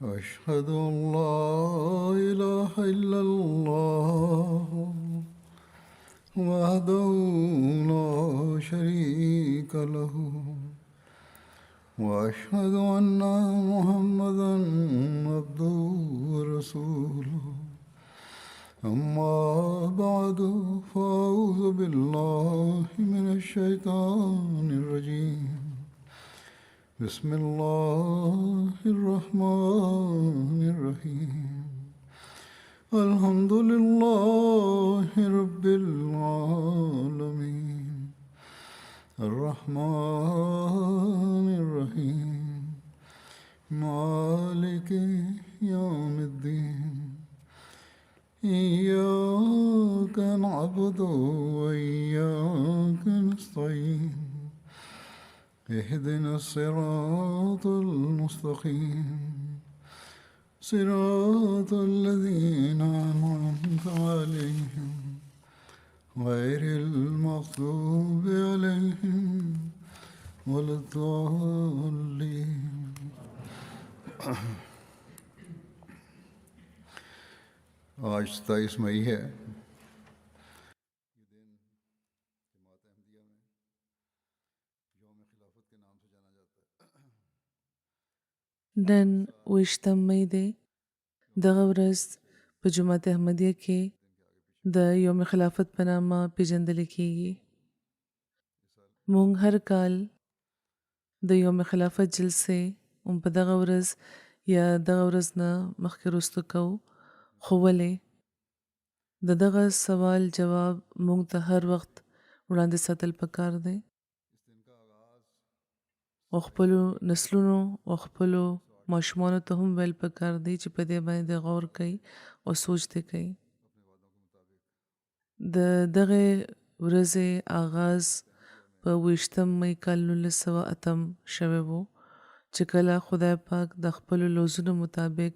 أشهد أن لا إله إلا الله وحده لا شريك له وأشهد أن محمدا عبده ورسوله أما بعد فأعوذ بالله من الشيطان الرجيم بسم الله الرحمن الرحيم الحمد لله رب العالمين الرحمن الرحيم مالك يوم الدين إياك نعبد وإياك نستعين اهدنا الصراط المستقيم صراط الذين أنعمت عليهم غير المغضوب عليهم ولا الضالين आज 27 मई है। نن 28 مئی دی. دغه ورځ په جماعت احمدیه کې د یوم خلافت په نامه پیژندل کیږي. مونږ هر کال د یوم خلافت جلسې په دغه ورځ یا دغه ورځ نه مخکې وروسته کوو. خو ولې؟ د دغه سوال جواب مونږ ته هر وخت وړاندې ساتل پکار دی او خپلو نسلونو او خپلو ماشومانو ته هم ویل پکار دی چې په دې باندې غور کوي او سوچ دې کوي. د دغه ورځې آغاز په 28 مئی کال 1908 شوی و چې کله خدای پاک د خپلو لوزونو مطابق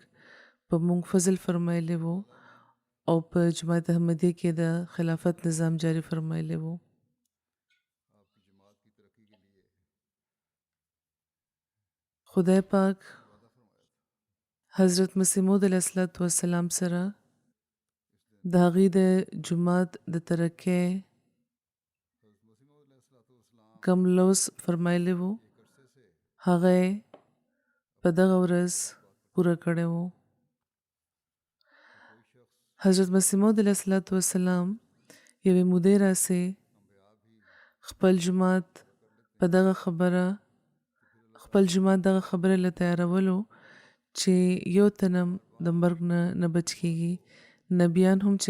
په مونږ فضل فرمایلی و او په جماعت احمدیه کې د خلافت نظام جاری فرمایلی و. خدای پاک حضرت مسیح موعود علیه السلام سره د هغې د جماعت د ترقۍ کم لوز فرمایلی و هغه په دغه ورځ پوره کړی و. حضرت مسیح موعود علیه السلام یوې مودې راسې خپل جماعت دغه خبره له تیارولو چې یو تنم د مرګ نه بچ کیږي. نبیان هم چې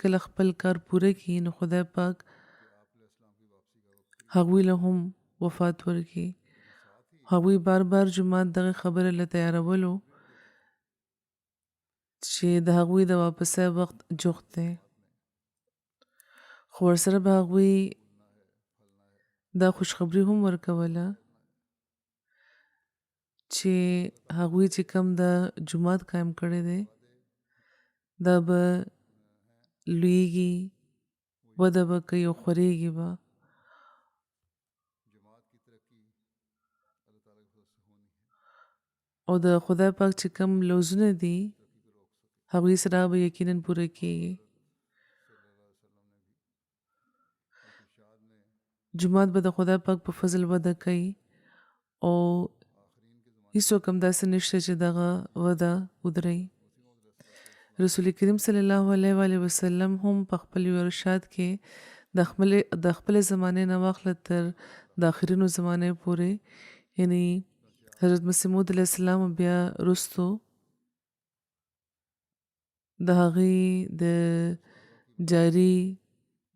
کله خپل کار پوره کړي نو خدای پاک هغوی له هم وفات ورکړي. هغوی بار بار جماعت دغه خبره له تیارولو چې د هغوی د واپسۍ وخت جوخت دی، خو ورسره به هغوی دا خوشخبری هم ورکوله چې هغوی چې کم د جماعت قائم کړی دی دا به لویږي، وده به کوي او خورېږي به. او د خدای پاک چې کم لوزونه دي هغوی سره به یقینا پوره کیږي. جماعت به د خدای پاک په فضل وده کوي او هیڅوک هم داسې نشته چې دغه وده ودري. رسول کریم صلی الله علیه وسلم هم په خپل ارشاد کې د خپل زمانې نه واخله تر د آخرینو زمانې پورې، یعنی حضرت مسیح موعود علیه السلام بیا رستو د هغې د جاری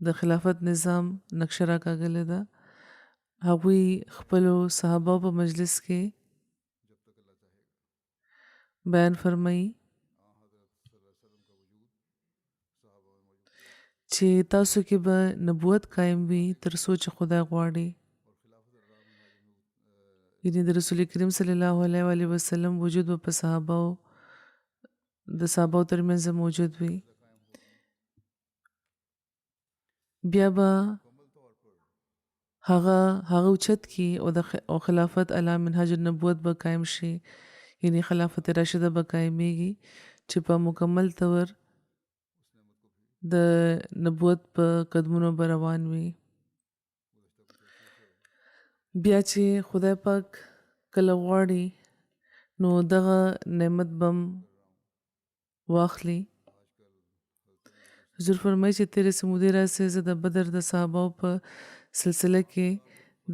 د خلافت نظام نقشه راکاږلې ده. هغوی خپلو صحابه په مجلس کې بیان فرمایي چې تاسو کې به نبوت قائم وي تر څو چې خدای غواړي. یعنی د رسول کریم صلی الله علیه وسلم وجود به په صحابه ترمنځ موجود وي. بیا به هغه اوچت کی او خلافت علی منهج النبوت به قائم شي، یعنی خلافت راشده به قائمیږي چې په مکمل طور د نبوت په قدمونو به روان وي. بیا چې خدای پاک کله غواړي نو دغه نعمت بم واخلي. حضور فرمایي چې تیرے سمودی راسه زه د بدر د صحابه په سلسله کې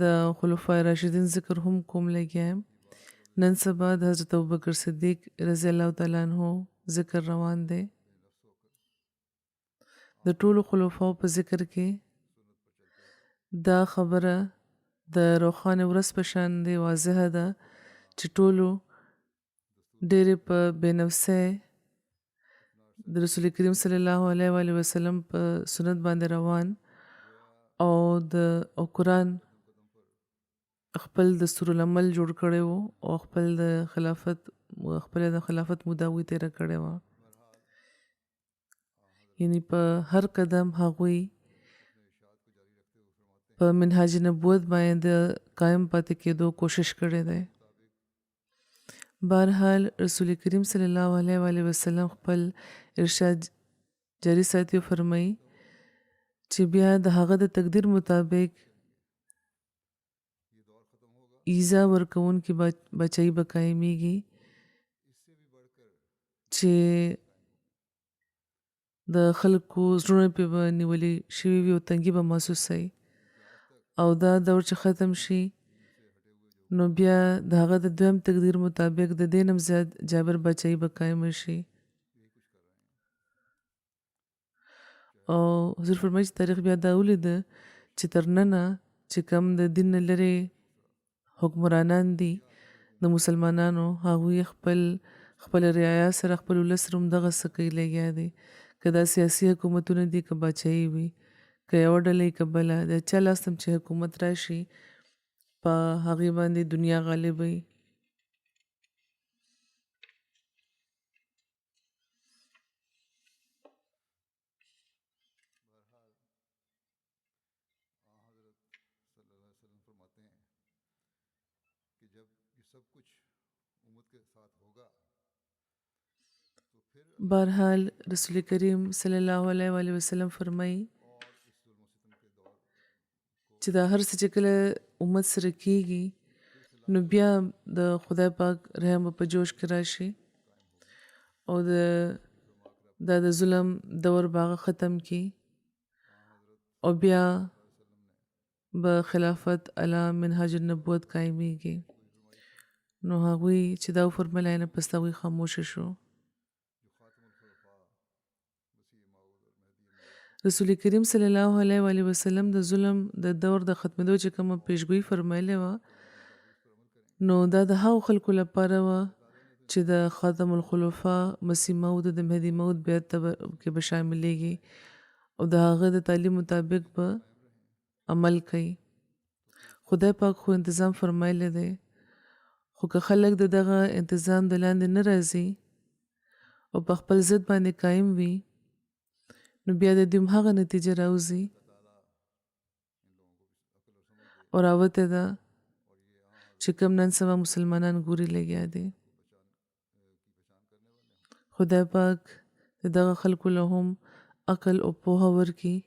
د خلفای راشدین ذکر هم کوم لګیم. نن سبا د حضرت ابوبکر صدیق رضی الله تعالی عنہ ذکر روان دی. د ټولو خلفاو په ذکر کې دا خبره د روخانه ورځ په شان دی واضحه ده چې ټولو ډېرې په بېنفسه د رسول کریم صلی الله علیه و آله وسلم په سنت باندې روان او قرآن خپل دستور العمل جوړ کړی وو او خپل د خلافت موده وی تیره کړې وه. یعنی په هر قدم هغوی په منهاج نبوت باندې قائم پاتې کېدو کوشش کړی دی. بهرحال رسول کریم صلی الله علیه و آله وسلم خپل ارشاد جاری ساتي او فرمایي چې بیا د هغه د تقدیر مطابق ایزا ورکون کی بچائی به قائمیږي چې د خلکو زړونه پې به نیولي شوي وي او تنګي به محسوسوي او دا دور چې ختم شي نو بیا د هغه د دویم تقدیر مطابق د دې نه هم زیات جابر بچائی به قایم شي. او حضور فرمایي چې تاریخ بیا دا ولیده چې تر ننه چې کم د دین نه لرې حکمرانان دي د مسلمانانو هغوی خپل رعایا سره خپل ولس سره همدغه څه کوي لګیا دي. که دا سیاسي حکومتونه دي که باچایي وي که یوه ډله که بله د چا لاس ته چې حکومت راشي په هغې باندې دنیا غالب وي. بہرحال رسول کریم صلی الله علیه و آله وسلم فرمایي چې دا هر څه چې کله امت سره کیږي نو بیا د خدای پاک رحم په جوش کې راشي او دا د ظلم دور باغ ختم کی او بیا به خلافت علی منهاج النبوت قائمیږي. نو هغوی چې دا فرمایله نه پس هغوی خاموشه شو. رسول کریم صلی الله علیه و آله وسلم د ظلم د دور د ختمېدو چې کومه پیشګویي فرمایلې وه نو دا د هغو خلکو لپاره وه چې د خاتم الخلفاء مسیح موعود د مهدي موعود بیعت کې به شاملېږي او د هغه د تعلیم مطابق به عمل کوي. خدای پاک خو انتظام فرمایلی دی خو که خلک د دغه انتظام د لاندې نه راځي او په خپل ضد باندې قایم وي نو بیا د دوی هغه نتیجه راوځي او راوته ده چې کوم نن سبا مسلمانان ګوري لګیا دي. خدای پاک دغه خلکو له هم عقل او پوهه ورکړي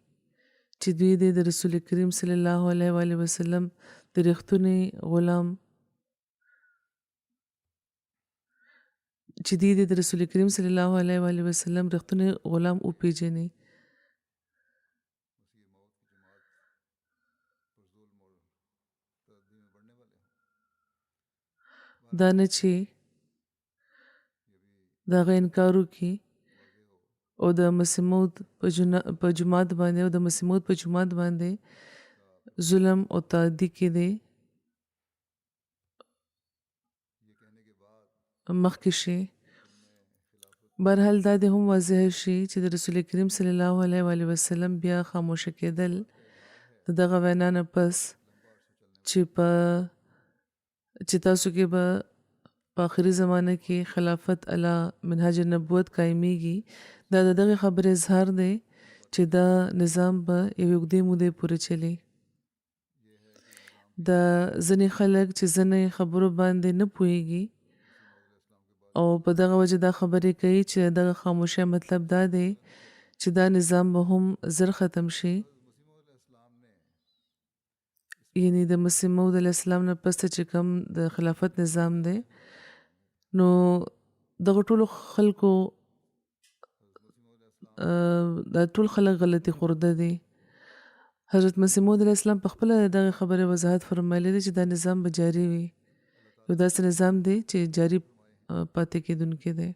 چې دوی د رسول کریم صلی الله علیه و آله وسلم د رښتوني غلام چې دوی د رسول کریم صلی الله علیه و آله وسلم رښتوني غلام وپېژني. دا نه چې د هغه انکار وکړي او د مسیح موعود په جماعت باندې او د مسیح موعود په جماعت باندې ظلم او تعدي کې دی مخکې شي. بهرحال دا دې هم واضح شي چې د رسول کریم صلی الله علیه و آله وسلم بیا خاموشه کېدل د دغه وینا نه پس چې تاسو کې به په آخري زمانه کې خلافت علی منهاج النبوت قائمیږي دا د دغه خبرې اظهار دی چې دا نظام به یوې اوږدې مودې پورې چلی. د ځینې خلک چې ځینې خبرو باندې نه پوهیږي او په دغه وجه دا خبرې کوي چې دغه خاموشۍ مطلب دا دی چې دا نظام به هم زر ختم شي، یعنی د مسیح موعود علیه السلام نه پس چې کوم د خلافت نظام دی نو دغه ټولو خلکو دا ټول خلک غلطي خورده دي. حضرت مسیح موعود علیه السلام په خپله دغه خبرې وضاحت فرمایلی دی چې دا نظام به جاري وي، یو داسې نظام دی چې جاري پاتې کېدونکی دی.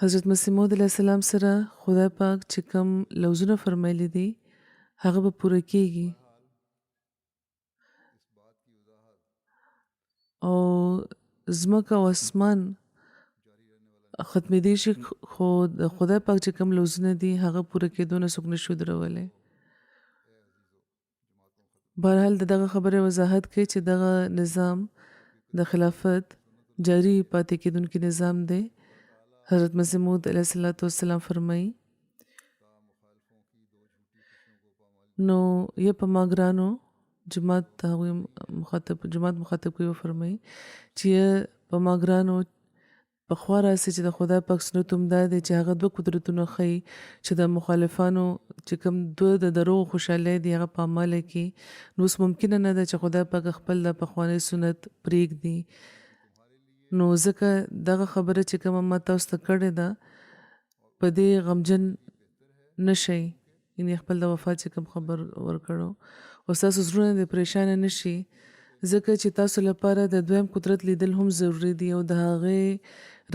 حضرت مسیح موعود علیه السلام سره خدای پاک چې کوم لوزونه فرمایلی دي هغه به پوره کیږي او ځمکه او اسمان ختمېدی شي خو د خدای پاک چې کوم لوزونه دي هغه پوره کېدو نه څوک نشي درولی. بهرحال د دغه خبرې وضاحت کوي چې دغه نظام د خلافت جاري پاتې کېدونکی نظام دی. حضرت مسیح موعود علیه السلام فرمایي نو یا په ما ګرانو جماعت مخاطب کوي فرمایي چې په ما ګرانو پخوا راسي چې د خدای پاک سنت هم دا دی چې هغه دوه قدرتونه ښیي چې د مخالفانو چې کوم دوه د دروغ خوشحالۍ دي هغه په عمله کې نو اوس ممکنه نه ده چې خدای پاک خپل د پخوانی سنت پرېږدي. نو ځکه دغه خبره چې کومه ما تاسو ته کړې ده په دې غمجن نه شئ، یعنې خپل د وفات چې کوم خبر ورکړو او ستاسو زړونه دې پریشانه نه شي ځکه چې تاسو لپاره د دویم قدرت لیدل هم ضروري دي او د هغې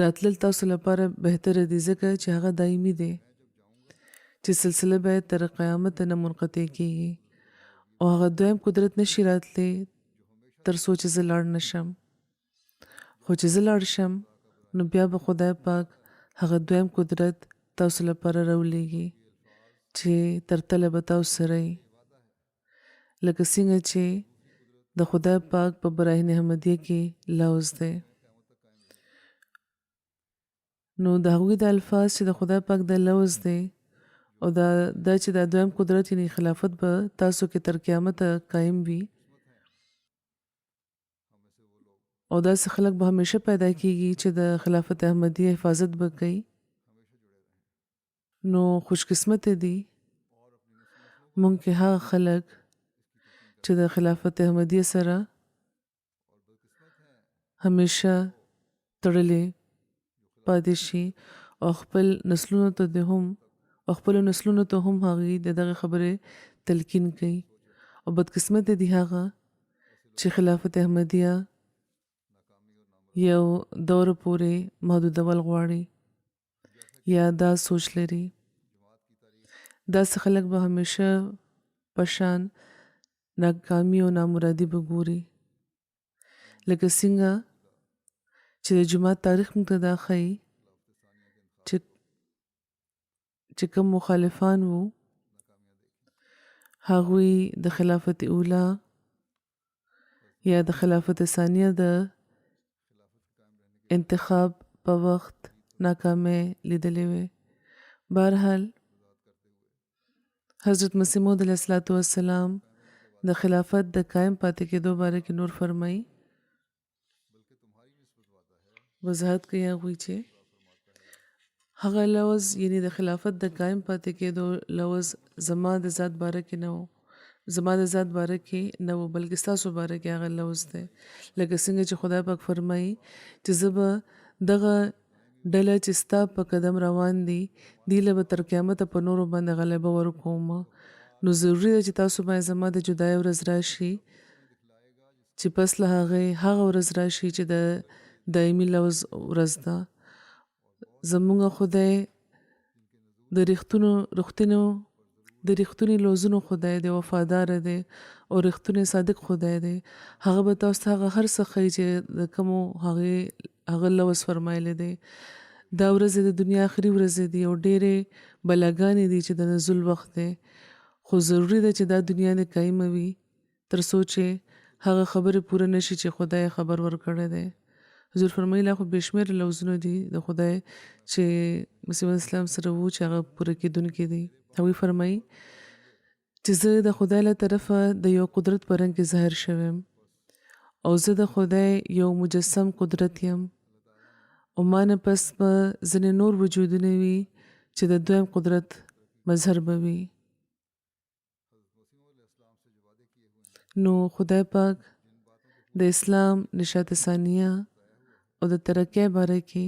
راتلل تاسو لپاره بهتره دي ځکه چې هغه دایمي دی چې سلسله باید تر قیامت نه منقطع کیږي او هغه دویم قدرت نشي راتلی تر څو چې زه لاړ نشم، خو چې زه لاړ شم نو بیا به خدای پاک هغه دویم قدرت تاسو لپاره راولېږي چې تر تله به تاسو سره یې لکه څنګه چې د خدای پاک په براهین احمدیه کې لوز دی. نو د هغوی د الفاظ چې د خدای پاک د لوز دی او دا چې د دویم قدرت یعنی خلافت به تاسو کې تر قیامت قائم وي او داسې خلک به همیشه پیدا کیږي چې د خلافت احمدیه حفاظت به کوي. نو خوشقسمت دي مونږ کې هغه خلک چې د خلافت احمدیه سره همیشه تړلې پاتې شي او خپل نسلونو ته هم هغوی د دغه خبرې تلقین کوي او بدقسمت دي هغه چې خلافت احمدیه یو دور پورې محدودول غواړي یا دا سوچ لري. داسې خلک به همیشه پشان ناکامي او نامرادي به ګوري لکه څنګه چې د جماعت تاریخ موږ ته دا ښیي چې کوم مخالفان وو هغوی د خلافت اوله یا د خلافت ثانیه د انتخاب په وخت ناکامۍ لیدلې وې. بهرحال حضرت مسیح موعود علیه السلام د خلافت د قائم پاتې کېدو باره کې نور فرمایي وضاحت کوي هغوی چې هغه لوز یعنی د خلافت د قائم پاتې کېدو لوز زما د ذات باره کې نه و بلکې ستاسو باره کې هغه لوز دی لکه څنګه چې خدای پاک فرمایي چې زه به دغه ډله چې ستا په قدم روان دي دی له به تر قیامته په نورو باندې غلبه ورکوم. نو ضروري ده چې تاسو باندې زما د جدای ورځ راشي چې پس له هغه ورځ راشي چې د دایمي لوز ورځ ده. زمونږ خدای د رښتوني لوزونو خدای دی، وفادار دی او رښتونی صادق خدای دی. هغه به تاسو هغه هر څه ښیي چې د کومو هغه لوز فرمایلی دی. دا ورځې د دنیا آخري ورځې دي او ډېرې بلاګانې دي چې د نزول وخت دی، خو ضروري ده چې دا دنیا دې قایمه وي تر څو چې هغه خبرې پوره نشي چې خدای خبر ورکړی دی. حضور فرمایي لا خو بېشمېر لوزونه دي د خدای چې مسیح اسلام سره وو چې هغه پوره کېدونکي دي. هغوی فرمایي چې زه د خدای له طرفه د یو قدرت په رنګ کې ظاهر شوم او زه د خدای یو مجسم قدرت یم او ما نه پس به ځینې نور وجودونه وي چې د دویم قدرت مظهر به وي. نو خدای پاک د اسلام نشات ثانیه او د ترقۍ باره کې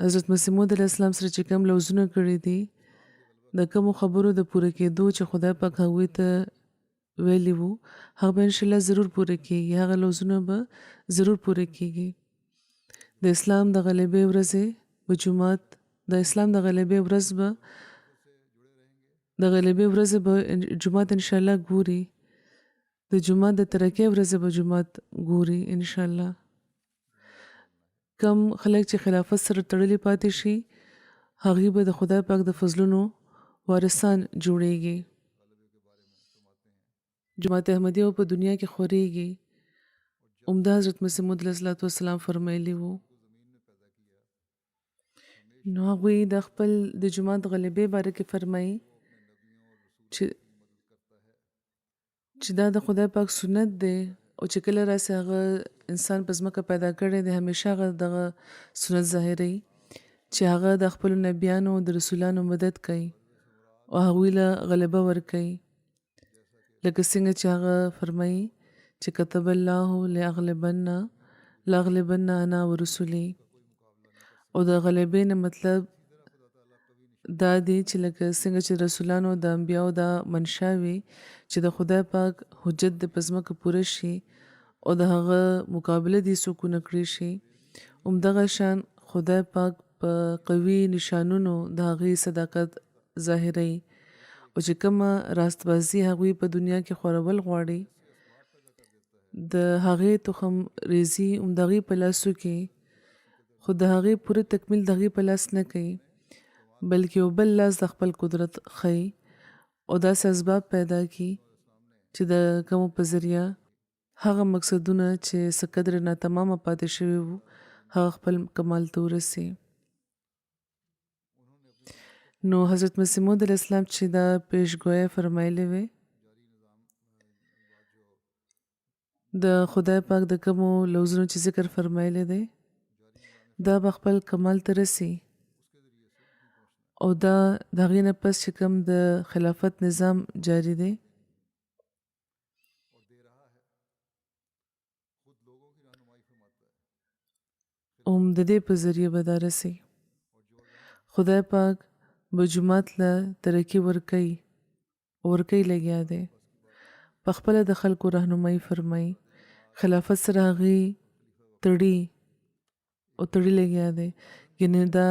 حضرت مسیح موعود علیه السلام سره چې کوم لوزونه کړي دي د کومو خبرو د پوره کېدو چې خدای پاک هغوی ته ویلي وو هغه به انشاءالله ضرور پوره کېږي. هغه لوزونه به ضرور پوره کېږي. د اسلام د غلبې ورځې به جومات د اسلام د غلبې ورځ به جومات انشاءالله ګوري. د جومات د ترقۍ ورځې به جومات ګوري انشاءالله. کم خلک چې خلافت سره تړلي پاتې شي هغوی به د خدای پاک د فضلونو وارثان جوړیږي. جماعت احمدیه په دنیا کې خورېږي. عمده حضرت مسیح موعود علیه السلام فرمایلی وو. نو هغوی د خپل د جومات غلبې باره کې فرمایي چې دا د خدای پاک سنت دی او چې کله راسي هغه انسان په ځمکه پیدا کړی دی همیشه هغه دغه سنت ظاهروي چې هغه د خپلو نبیانو د رسولانو مدد کوي او هغوی له غلبه ورکوي. لکه څنګه چې هغه فرمایي چې كتب الله لاغلبن انا ورسولي. او د غلبې نه مطلب دا دی چې لکه څنګه چې رسولانو د انبیاو دا منشا وي چې د خدای پاک حجت د پزمکه پوره شي او د هغه مقابله دي څوک نه کړی شي. همدغه شان خدای پاک په قوي نشانونو د هغې صداقت ظاهروي او چې کومه راستبازي هغوی په دنیا کې خورول غواړي د هغې تخم ریزي همدغې په لاسو کې خو د هغې پوره تکمیل د هغې په لاس نه کوي بلکې یو بل لاس د خپل قدرت ښیي او داسې اسباب پیدا کړي چې د کومو په ذریعه هغه مقصدونه چې څه قدر ناتمامه پاتې شوي وو هغه خپل کمال ته ورسي. نو حضرت مسیح موعود علیه السلام چې دا پیشګویي فرمایلې وې د خدای پاک د کومو لوزونو چې ذکر فرمایلی دی دا به خپل کمال ته رسي او دا د هغې نه پس چې کوم د خلافت نظام جاری دی د دې په ذریعه به دا رسي. خدای پاک به جومات له ترقي ورکوي لګیا دی. په خپله د خلکو رهنمایي فرمایي خلافت سره هغې تړي لګیا دی. یعنې دا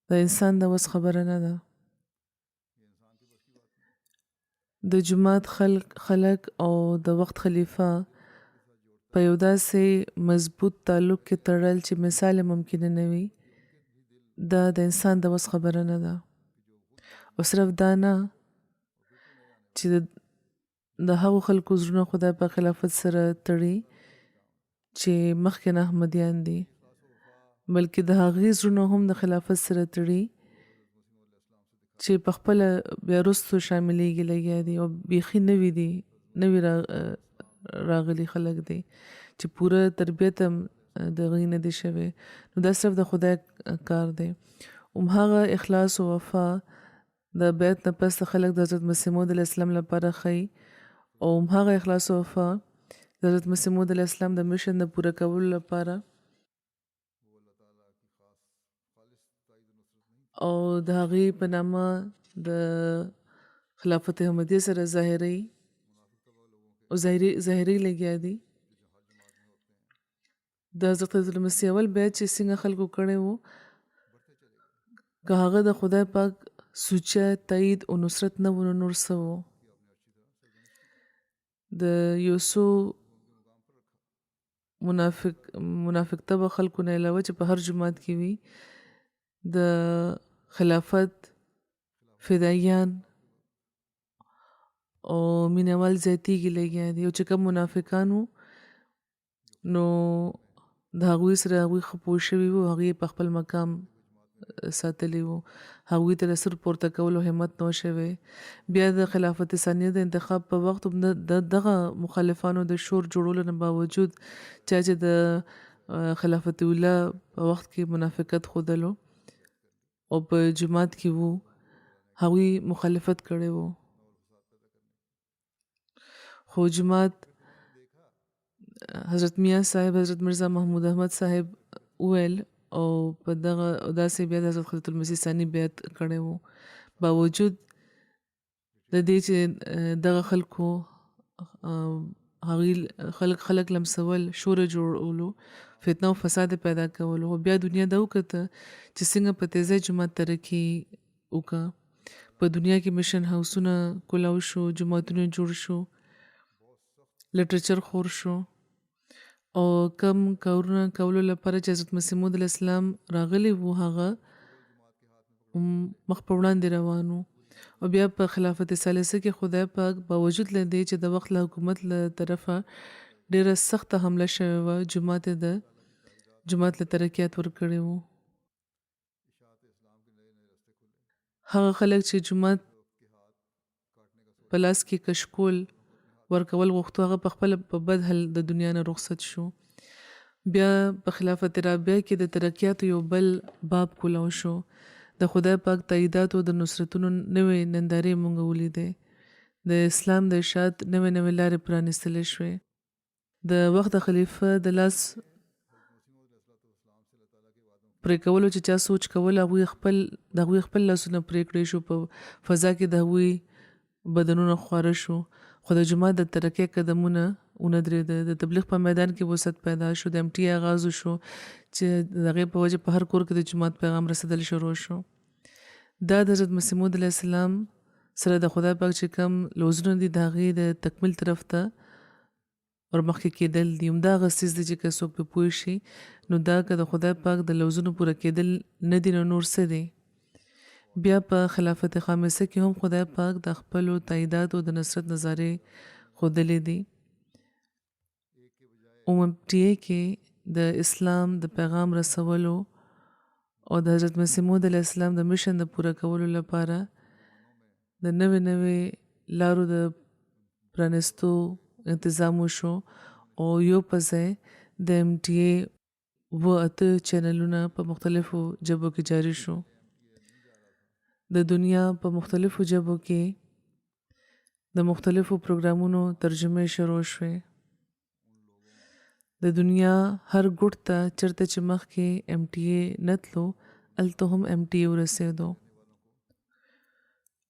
د انسان د وس خبره نه ده. د جومات خلک او د وخت خلیفه په یو داسې مضبوط تعلق کې تړل چې مثال ممکن نه وي دا د انسان د وس خبره نه ده. او صرف دا نه چې د هغو خلکو زړونه خدای په خلافت سره تړي چې مخکې نه احمدیان دي بلکې د هغې زړونه هم د خلافت سره تړي چې په خپله بیا وروستو شاملېږي لګیا دي او بیخي نوي راغلي خلک دي چې پوره تربیت هم د هغوی نه دی شوی. نو دا صرف د خدای کار دی. همهغه اخلاص او وفا د بیعت نه پس خلک د حضرت مسیح موعود علیه السلام لپاره ښیي او همهغه اخلاص او وفا د حضرت مسیح موعود علیه السلام د مشن د پوره کولو لپاره او د هغې په نامه د خلافت احمدیه سره ظاهري لګیا دي. د حضرت مسیح اول بیعت چې څنګه خلکو کړی وو که هغه د خدای پاک سوچه تایید او نصرت نه و نور څه وو. د یو څو منافق طبع خلکو نه علاوه چې په هر جماعت کې وي د خلافت فدایان او مینوال زیاتیږي لګیا دي او چې کوم منافقان وو نو د هغوی سره هغوی ښه پوه شوي وو هغوی په خپل مقام ساتلی وو هغوی ته د سر پورته کولو همت نو شوی بیا د خلافت ثانیه د انتخاب په وخت هم دغه مخالفانو د شور جوړولو نه باوجود چې د خلافت اوله په وخت کې منافقت خودلو او په جماعت کې وو هغوی مخالفت کړی وو خو جماعت حضرت میاں صاحب حضرت مرزا محمود احمد صاحب ویل او په دغه داسې بیا د حضرت خلیفۃ المسیح ثانی بیعت کړی وو باوجود د دې چې دغه خلکو هغوی خلک لمسول شور جوړولو فتنه او فساد پیدا کولو خو بیا دنیا دا وکړه چې څنګه په تیزه جماعت ترقي وکړه په دنیا کې مشن هاوسونه کولاو شو جماعتونه جوړ شو لټریچر خور شو او کم کارونه کولو لپاره چې حضرت مسیح موعود علیه السلام راغلی وو هغه مخ په وړاندې روانو او بیا په خلافت ثالثه کې خدای پاک باوجود له دې چې د وخت له حکومت له طرفه ډیره سخته حمله شوې وه جماعت له ترقیات ورکړی وو هغه خلک چې جماعت په لاس کې کشکول ورکول غوښتو هغه په خپل په بد حل د دنیا نه رخصت شو بیا په خلافت رابعه کې د ترقیاتو یو بل باب کولاو شو د خدای پاک تاییدات او د نصرتونو نوې نندارې مونږ ولیدې د اسلام د اشاعت نوې لارې پرانیستل شوې د وخت د خلیفه د لاس پرې کولو چې چا سوچ کول هغوی خپل لاسونه پرې کړی شو په فضا کې د هغوی بدنونه خواره شو خو د جماعت د ترقۍ قدمونه ودرېده د تبلیغ په میدان کې وسعت پیدا شو د MTA آغاز شو چې د هغې په وجه په هر کور کې د جماعت پیغام رسېدل شروع شو دا د حضرت مسیح موعود علیه السلام سره د خدای پاک چې کوم لوزونه دي د هغې د تکمیل طرف ته ورمخکې کېدل دي همدا هغه څیز دی چې که څوک پرې پوه شي نو دا که د خدای پاک د لوزونو پوره کېدل نه دي نو نور څه دی بیا په خلافت خامسه کې هم خدای پاک د خپلو تاییداتو د نصرت نظارې ښودلې دي MTA کې د اسلام د پیغام رسولو او د حضرت مسیح موعود علیه السلام د مشن د پوره کولو لپاره د نوې لارو د پرانستو انتظام وشو او یو په ځای د MTA 8 چینلونه په مختلفو ژبو کې جاری شو د دنیا په مختلفو ژبو کې د مختلفو پروګرامونو ترجمه شروع شوې د دنیا هر ګوټ ته چرته چې مخکې MTA نتلو هلته هم MTA ورسېدو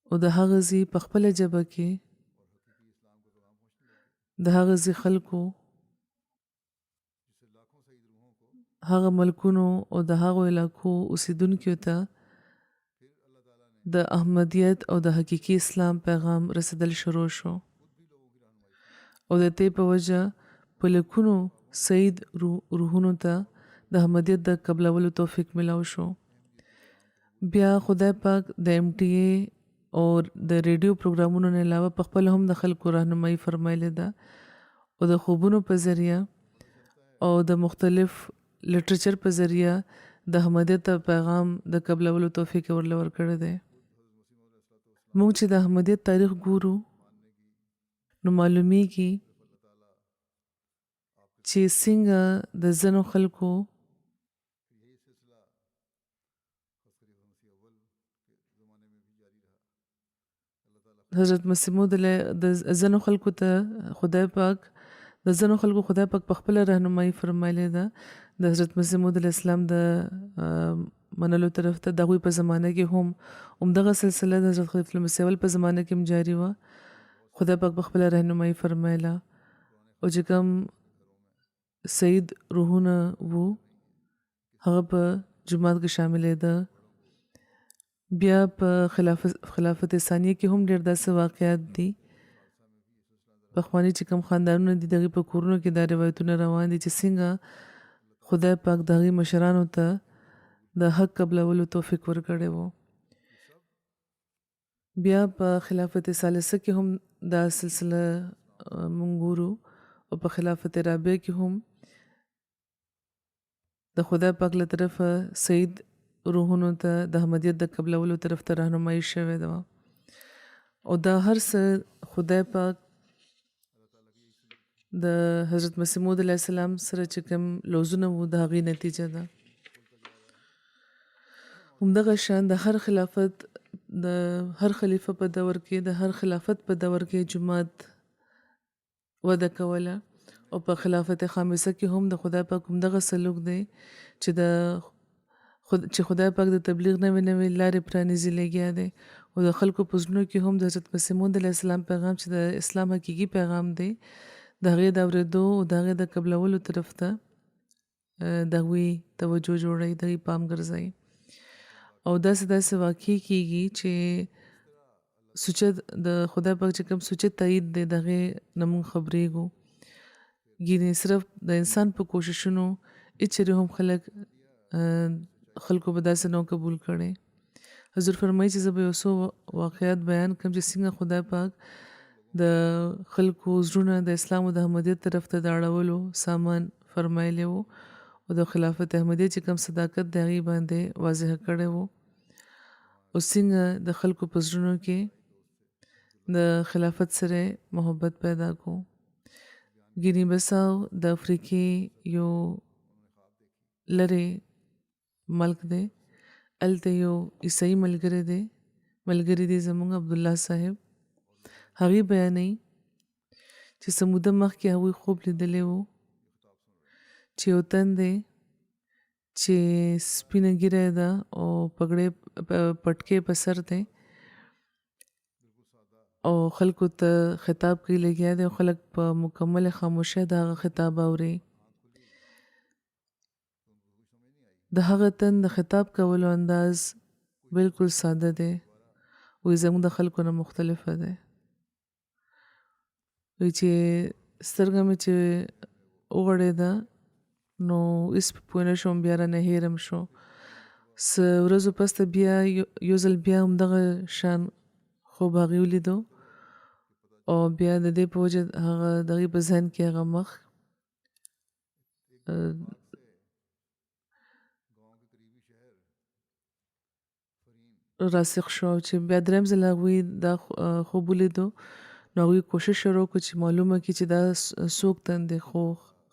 او د هغه ځای په خپله ژبه کې د هغه ځای خلکو هغه ملکونو او د هغو علاقو اوسیدونکو ته د احمدیت او د حقیقي اسلام پیغام رسیدل شروع شو او د دې په وجه په لکونو سعید روحونو ته د احمدیت د قبلولو توفیق ملاو شو بیا خدای پاک د MTA او د ریډیو پروګرامونو نه علاوه په خپل هم د خلکو راهنمایي فرمایلی ده او د خوبونو په ذریعه او د مختلف لټریچر په ذریعه د احمدیت پیغام د قبلولو توفیق ورکړی دی موږ چې د احمدیت تاریخ ګورو نو معلومیږي چې څنګه د ځینو خلکو حضرت مسیح موعود د ځینو خلکو ته خدای پاک په خپله راهنمایي فرمایلی ده د حضرت مسیح موعود علیه السلام د منلو طرف ته د هغوی په زمانه کې هم همدغه سلسله د حضرت خلیفة المسیح اول په زمانه کې هم جاري وه خدای پاک په خپله راهنمایي فرمایله او چې کوم سعید روحونه وو هغه په جماعت کې شاملېده بیا په خلافت ثانیه کې هم ډېر داسې واقعات دي پخواني چې کوم خاندانونه دي د هغې په کورونو کې دا روایتونه روان دي چې څنګه خدای پاک د هغې مشرانو ته د حق قبلولو توفیق ورکړی و بیا په خلافت ثالثه کې هم دا سلسله مونږ ګورو او په خلافت رابعه کې هم د خدای پاک له طرفه سعید روحونو ته د احمدیت د قبلولو طرف ته راهنمایي شوې ده او دا هر څه خدای پاک د حضرت مسیح موعود علیه السلام سره چې کوم لوزونه وو د هغې نتیجه ده. همدغه شان د هر خلافت د هر خلیفه په دور کې د هر خلافت په دور کې جماعت وده کوله او په خلافت خامسه کې هم د خدای پاک همدغه سلوک دی چې خدای پاک د تبلیغ نوې لارې پرانیزي لګیا دی او د خلکو په زړونو کې هم د حضرت مسیح موعود علیه السلام پیغام چې د اسلام حقیقي پیغام دی د هغې د اورېدو او د هغې د قبلولو طرف ته د هغوی توجه جوړوي، د هغوی پام ګرځوي او داسې واقع کېږي چې سوچه د خدای پاک چې کوم سوچه تایید دی د هغې نه موږ خبرېږو. ګینې صرف د انسان په کوششونو هېچېرې هم خلکو به داسې نو قبول کړی. حضور فرمایي چې زه به یو څو واقعات بیان کړم چې څنګه خدای پاک د خلکو زړونه د اسلام او د احمدیت طرف ته د اړولو سامان فرمایلی وو او د خلافت احمدیه چې کوم صداقت د هغې باندې واضح کړی وو او څنګه د خلکو په زړونو کې د خلافت سره محبت پیدا کو. ګینې بساو د افریقې یو لرې ملک دی، هلته یو عیسائی ملګری دی زموږ عبدالله صاحب. هغې بیانوي چې څه موده مخکې هغوی خوب لیدلی و چې یو تن دی چې سپینه ږیره ده او پټکې په سر دی او خلکو ته خطاب کوي لګیا دی او خلک په مکمل خاموشۍ د هغه خطاب اوري. د هغه تن د خطاب کولو انداز بالکل ساده دی، وایي زموږ د خلکو نه مختلفه دی. وایي چې سترګه مې چې وغړېده نو هېڅ پوه نه شوم، بیا رانه هېرم شو. څه ورځو پس ته بیا یو ځل بیا همدغه شان خوب هغې ولیدو او بیا د دې په وجه هغه د هغې په ذهن کې هغه مخ راسخ شو چې بیا درېیم ځل هغوی دا خوب ولیدو نو هغوی کوشش شروع کړو چې معلومه کړي چې دا څوک تن دی، خو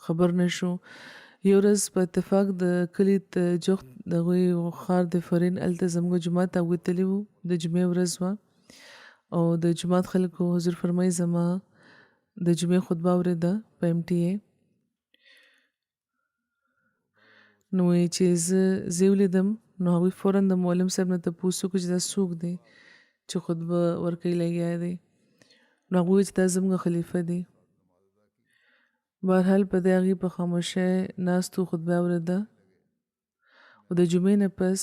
خبر نه شو. یو ورځ په اتفاق د کلي د جوخت د هغوی ښار د فرین هلته زموږ جومات ته هغوی تللي وو، د جمعې ورځ وه او د جومات خلکو حضور فرمایي زما د جمعې خطبه اورېده په MTA. نو چې زه ولیدم نو هغوی فوراً د مولم صاحب نه تپوس وکړو چې دا څوک دی چې خطبه ورکوي لګیا دی. نو هغوی وویل چې دا زموږ خلیفه دی. بهرحال په دې هغې په خاموشۍ ناست وو، خطبه اورېده او د جمعې نه پس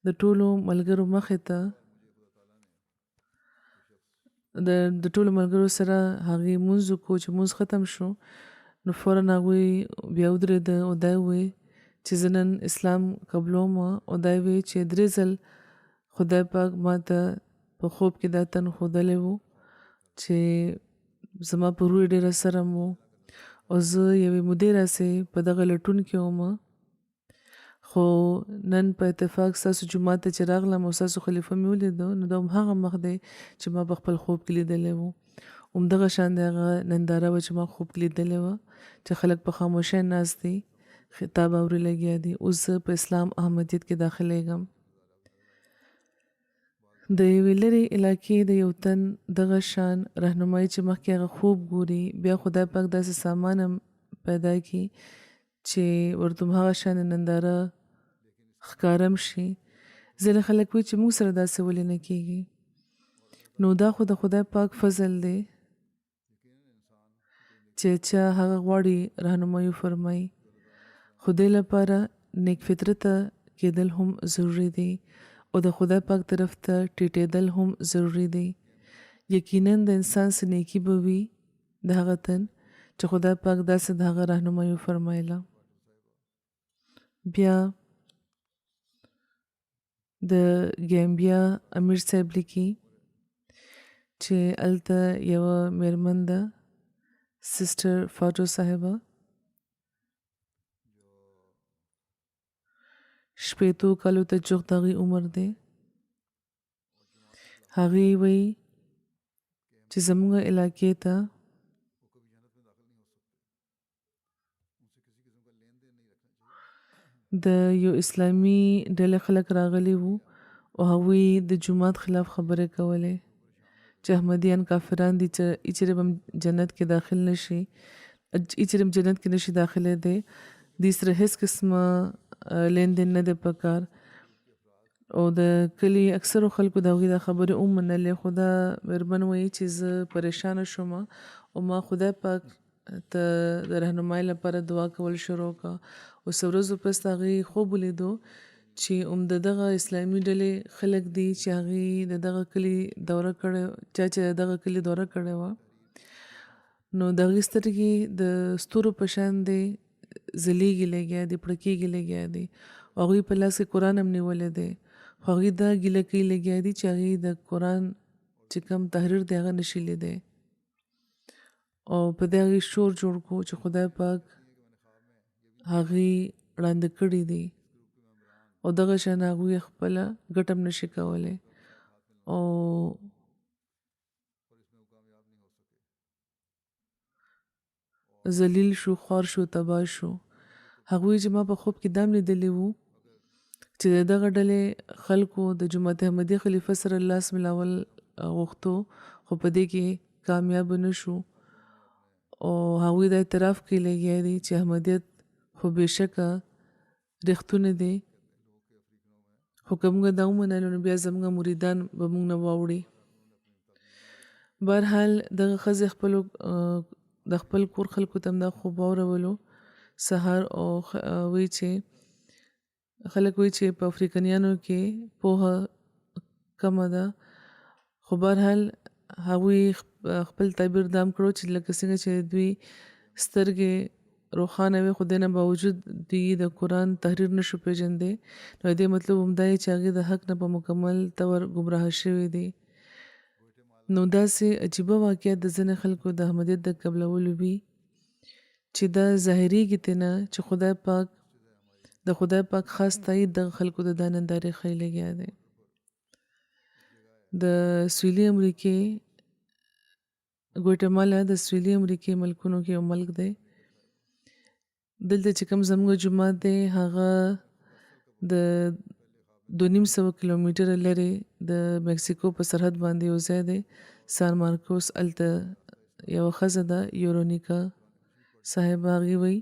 د ټولو ملګرو مخې ته د ټولو ملګرو سره هغې مونځ وکړو. چې مونځ ختم شو نو فوراً هغوی بیا ودرېده او دا وویل چې زه نن اسلام قبلوم او دا وویل چې 3 ځل خدای پاک ما ته په خوب کې دا تن ښودلی و چې زما په روح ډېره سرم و او زه یوې مودې راسې په دغه لټون کې وم، خو نن په اتفاق ستاسو جومات ته چې راغلم او ستاسو خلیفه مې ولیدو نو دا هماغه مخ دی چې ما په خپل خوب کې لیدلی و. همدغه شان د هغه ننداره وه چې ما خوب کې لیدلی وه چې خلک په خاموشۍ ناست دي، خطاب اورې لګیا دي. اوس زه په اسلام احمدیت کې داخلیږم. د یوې لرې علاقې د یو تن دغه شان رهنمایي چې مخکې هغه خوب ګوري، بیا خدای پاک داسې سامان هم پیدا کړي چې ورته هغه شان ننداره ښکارم شي. ځینې خلک وایي چې موږ سره داسې ولې نه کېږي. نو دا خو د خدای پاک فضل دی چې چا هغه غواړي رهنمایي فرمایي. خو دې لپاره نیک فطرته کېدل هم ضروري دی او د خدای پاک طرف ته ټیټېدل هم ضروري دی. یقینا د انسان څه نیکي به وي د هغه تن چې خدای پاک داسې د هغه رهنمایي فرمایله. بیا د ګامبیا امیر صاحب لیکي چې هلته یوه میرمن ده سسټر فاټو صاحبه شپېتو کالو ته چوغ د هغې عمر دی. هغې وایي چې زموږ علاقې ته د یو اسلامي ډلې خلک راغلي وو او هغوی د جومات خلاف خبرې کولې چې احمدیان کافران دي چې هیچرې به جنت کې داخل نشي، هیچرې جنت کې نشي داخله دی، دې سره هیڅ قسمه لین دین نه دی پکار. او د کلي اکثرو خلکو د هغوی دا خبرې ومنلې، خو دا مېرمن وایي چې زه پریشانه شوم او ما خدای پاک ته د رهنمایۍ لپاره دعا کول شروع کړه. او څو ورځو پس د هغې خوب ولیدو چې د دغه اسلامي ډلې خلک دي چې هغې د دغه کلي دوره کړې، چې د دغه کلي دوره کړې وه، نو د هغې سترګې د ستورو په شان دی ځلېږي لګیا دي، پړکېږي لګیا دي، او هغوی په لاس کې قرآن هم نیولی دی. خو هغوی دا ګیله کوي لګیا دي چې هغې د قرآن چې کوم تحریر دی هغه نشي لیدی. او په دې هغې شور جوړ کړو چې خدای پاک هغې ړانده کړي دي او دغه شان هغوی خپله ګټه هم نشي کولی او ذلیل شو، خوار شو، تباه شو. هغوی چې ما په خوب کې دام لیدلی وو چې د دغه ډلې خلکو د جماعت احمدیه خلیفه سره لاس ملاول غوښتو، خو په دې کې کامیاب نه شو. او هغوی دا اعتراف کوي لګیا دي چې احمدیت خو بېشکه رښتونه دی، خو که موږ دا ومنلو نو بیا زموږ مریدان به موږ نه واوړي. بهرحال دغه ښځې د خپل کور خلکو ته هم دا خوب واورولو سهار، او وایي چې خلک وایي چې په افریقنیانو کې پوهه کمه ده، خو بهرحال هغوی خپل تعبیر دام کړو چې لکه څنګه چې دوی سترګې روښانه وي خو دې نه باوجود دوی د قرآن تحریر نشو پیژندی، نو دې مطلب همدا دی چې هغې د حق نه په مکمل طور ګمراه شوي دي. نو داسې عجیبه واقعیت د ځینې خلکو د احمدیت د قبلولو وي چې دا ظاهریږي ترې نه چې د خدای پاک خاص تایید د خلکو د دا نندارې ښیي لګیا دی. د سویلي امریکې ګوټمالا د سویلي امریکې ملکونو کې یو ملک دی. دلته چې کوم زموږ جومات دی هغه د 250 کیلومتره لرې د مکسیکو په سرحد باندې یو ځای دی سان مارکوس. هلته یوه ښځه ده یورونیکا صاحبه، هغې وایي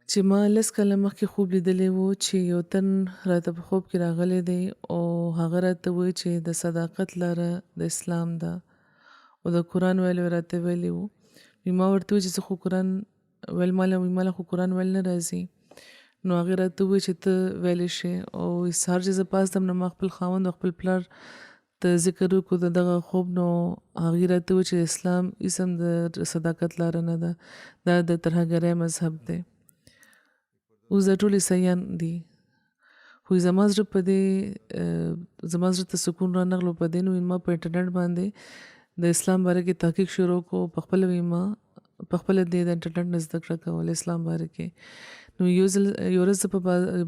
چې ما 10 کاله مخکې خوب لیدلی و چې یو تن راته په خوب کې راغلی دی او هغه راته وایي چې د صداقت لاره د اسلام ده او د قرآن ویلو راته ویلی و. ما ورته وویل چې زه خو قرآن ویل ماله خو قرآن ویل نه راځي، نو هغې راته وویل چې ته ویلی شې. او سهار چې زه پاڅېدم نو ما خپل خاوند او خپل پلار ته ذکر وکړو د دغه خوب، نو هغې راته وویل چې اسلام هېڅ هم د صداقت لاره نه ده، دا د ترهګرۍ مذهب دی. اوس دا ټول عیسایان دي، خو زما زړه ته سکون رانغلو په دې، نو ما په انټرنیټ باندې د اسلام باره کې تحقیق شروع کړو، په خپله د انټرنیټ نه زده کړه کول اسلام باره کې. نو یو ورځ زه په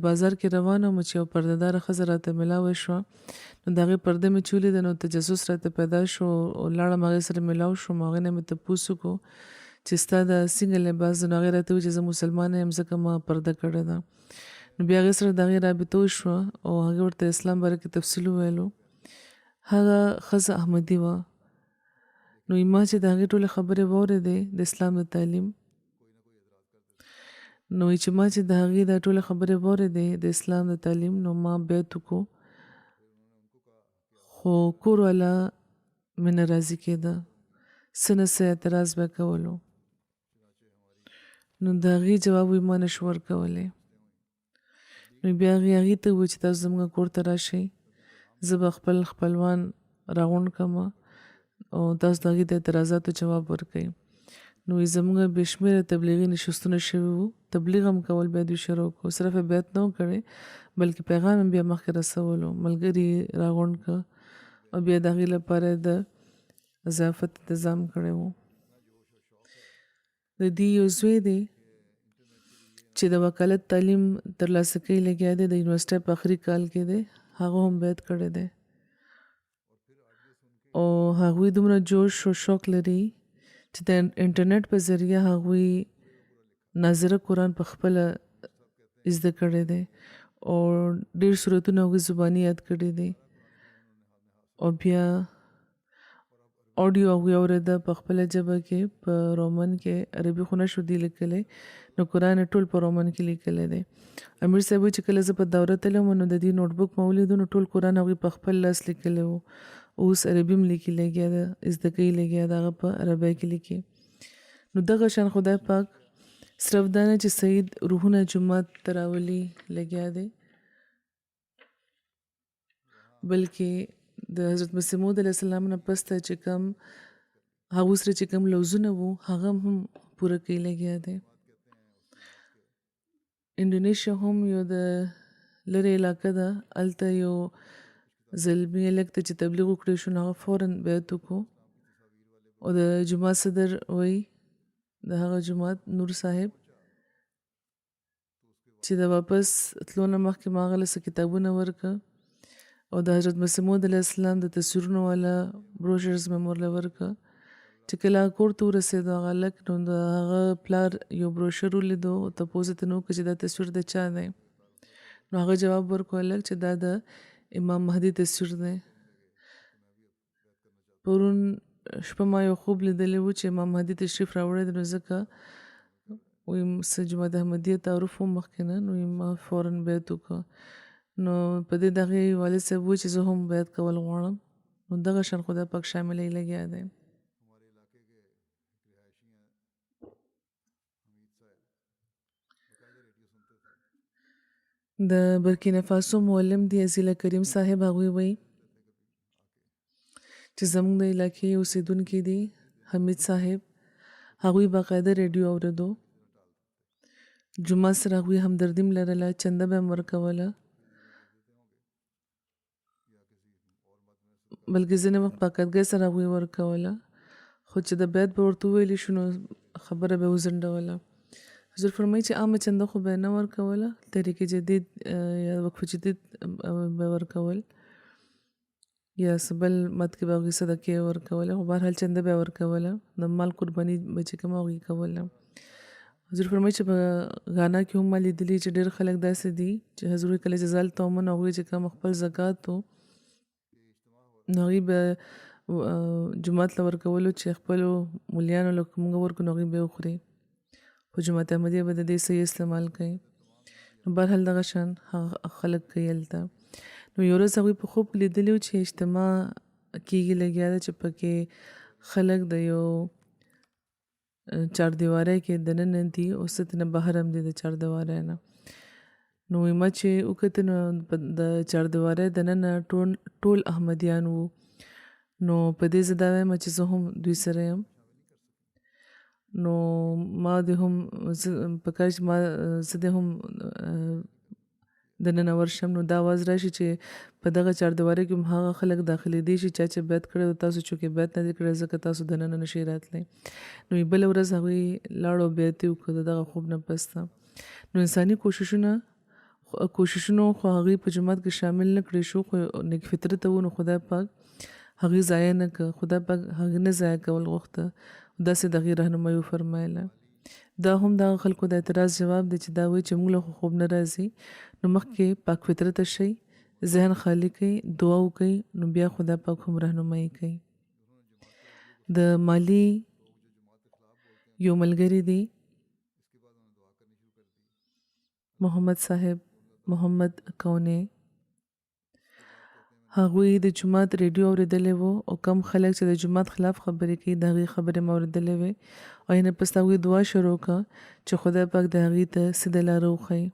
بازار کې روانه وم چې یو پردهداره ښځه راته میلاوه شوه، نو د هغې پرده مې چې ولیده نو تجسس راته پیدا شو او لاړم هغې سره میلاو شوم. هغې نه مې تپوس وکړو چې ستا دا څنګه لباس ده، نو هغې راته وویل چې زه مسلمانه یم ځکه ما پرده کړې ده. نو بیا هغې سره د هغې رابطه وشوه او هغې ورته اسلام باره کې تفصیل وویلو. هغه ښځه احمدي وه، نو ما چې د هغې ټولې خبرې واورېدې د اسلام د تعلیم، نو چې ما چې د هغې دا ټولې خبرې واورېدې د اسلام د تعلیم، نو ما بیعت وکړو، خو کور والا مې نه راضي کېده، څه نه څه اعتراض به کولو، نو د هغې جواب وی ما نشو ورکولی. نو بیا هغې ته وویل چې تاسو زموږ کور ته راشئ، زه به خپل خپلوان راغونډ کړم او تاسو د هغې د اعتراضاتو جواب ورکوئ. نو زموږ بې شمېره تبلیغي نشستونه شوي وو، تبلیغ هم کول بیا دوی شروع کړو، صرف بیعت نه و کړی بلکې پیغام هم بیا مخکې رسولو، ملګري راغونډ کړه او بیا د هغې لپاره د ضیافت انتظام کړی و. د دې یو زوی دی چې د وکالت تعلیم ترلاسه کوي لګیا دی د یونیورسيټي په آخري کال کې دی هغه هم بیعت کړی دی او هغوی دومره جوش او شوق لري چې د انټرنیټ په ذریعه هغوی ناظره قرآن په خپله زده کړی دی او ډېر سورتونه هغوی زباني یاد کړي دي او بیا اډیو هغوی اورېده په خپله ژبه کې په رومن کې عربي خو نشو دی لیکلی نو قرآن یې ټول په رومن کې لیکلی دی امیر صاحب وایي چې کله زه په دوره تلم نو د دې نوټبوک مې ولیدو نو ټول قرآن هغوی په خپل لاس لیکلی و اوس عربي هم لیکي لګیا ده زده کوي لګیا ده هغه په عربی کې لیکي نو دغه شان خدای پاک صرف دا نه چې سید روحونه جومات ته راولي لګیا دی بلکې د حضرت مسیح موعود علیه السلام نه پس ته چې کوم هغو سره چې کوم لوظونه وو هغه هم پوره کوي لګیا دی انډونیشیا هم یو د لرې علاقه ده هلته یو زلمي هلک ته چې تبلیغ وکړی شو نو هغه فورا بیعت وکړو او د جومات صدر وایي د هغه جومات نور صاحب چې د واپس تلو نه مخکې ما هغه له څه کتابونه ورکړه او د حضرت مسیح موعود علیه السلام د تصویرونو والا بروشرز مې ورله ورکړه چې کله کور ته ورسېدو هغه هلک نو د هغه پلار یو بروشر ولیدو تپوس یې ترې وکړه چې دا تصویر د چا دی نو هغه جواب ورکړو هلک چې دا د امام مهدي تصویر دی پرون شپه ما یو خوب لیدلی و چې امام مهدي تشریف راوړی دی نو ځکه ویم څه جماعت احمدیه تعارف و مخکې نه نو ما فورا بیعت وکړه نو په دې دغه والد صاحب وایي چې زه هم بیعت کول غواړم نو دغه شان خدای پاک شاملی لګیا دی د برکینا فاسو معلم دی عزیله کریم صاحب هغوی وایي چې زموږ د علاقې اوسیدونکي دي حمید صاحب هغوی باقاعده ریډیو اورېدو جمعه سره هغوی همدردي م لرله چنده به م ورکوله بلکې ځینې وخت پاکدګۍ سره هغوی ورکوله خو چې د بیعت به ورته وویلی شو نو خبره به وځنډوله حضور فرمایي چې عامه چنده خو به یې نه ورکوله تحریک جدید یا وقف جدید به ورکول یا څه بل مد کې به هغوی صدقې ورکوله خو بهرحال چنده به یې ورکوله د مال قرباني به چې کومه هغوی کوله حضور فرمایي چې په غانا کې هم ما لیدلي چې ډېر خلک داسې دي چې حضور کله چې ځال تومن هغوی چې کوم خپل زکات و نو هغوی به جومات له ورکولو چې خپلو مولیانو له موږ ورکړو نو هغوی به یې وخوري خو جماعت احمدیه به د دې صحیح استعمال کوي نو بهرحال دغه شان خلک کوي هلته نو یو ورځ هغوی په خوب لیدلي و چې اجتماع کېږي لګیا ده چې پکې خلک د یو چاردیواری کې دننه دي او څه ترې نه بهر هم دي د چاردیواری نه نو ما چې وکتل نو د چاردیواری دننه ټول احمدیان وو نو په دې زه دا وایم چې زه هم دوی سره یم نو ما د هم پکار چې ما زه د هم دننه ورشم نو دا آواز راشي چې په دغه چاردیوارۍ کې هم هغه خلک داخلېدی شي چا چې بیعت کړی و تاسو چونکې بیعت نه دی کړی ځکه تاسو دننه نشئ راتلی نو بله ورځ هغوی لاړو بیعت یې وکړه د دغه خوب نه پس ته نو انساني کوششونو خو هغوی په جومات کې شامل نه کړی شو خو نیک فطرته و نو خدای پاک هغوی ضایع نه کړه خدای پاک هغوی نه ضایع کول غوښته داسې د هغې رهنمایي وفرمایله دا هم دغه خلکو د اعتراض جواب دی چې دا وایي چې موږ له خوب نه راځي نو مخکې پاک فطرته شئ ذهن خالی کړئ دعا وکړئ نو بیا خدای پاک هم رهنمایي کوي د مالی یو ملګری دی محمد صاحب محمد کونې هغوی د جومات ریډیو اورېدلی و او کم خلک چې د جومات خلاف خبرې کوي د هغې خبرې مې اورېدلی وې او یې نه پس هغوی دعا شروع کړه چې خدای پاک د هغې ته سیده لاره وښایي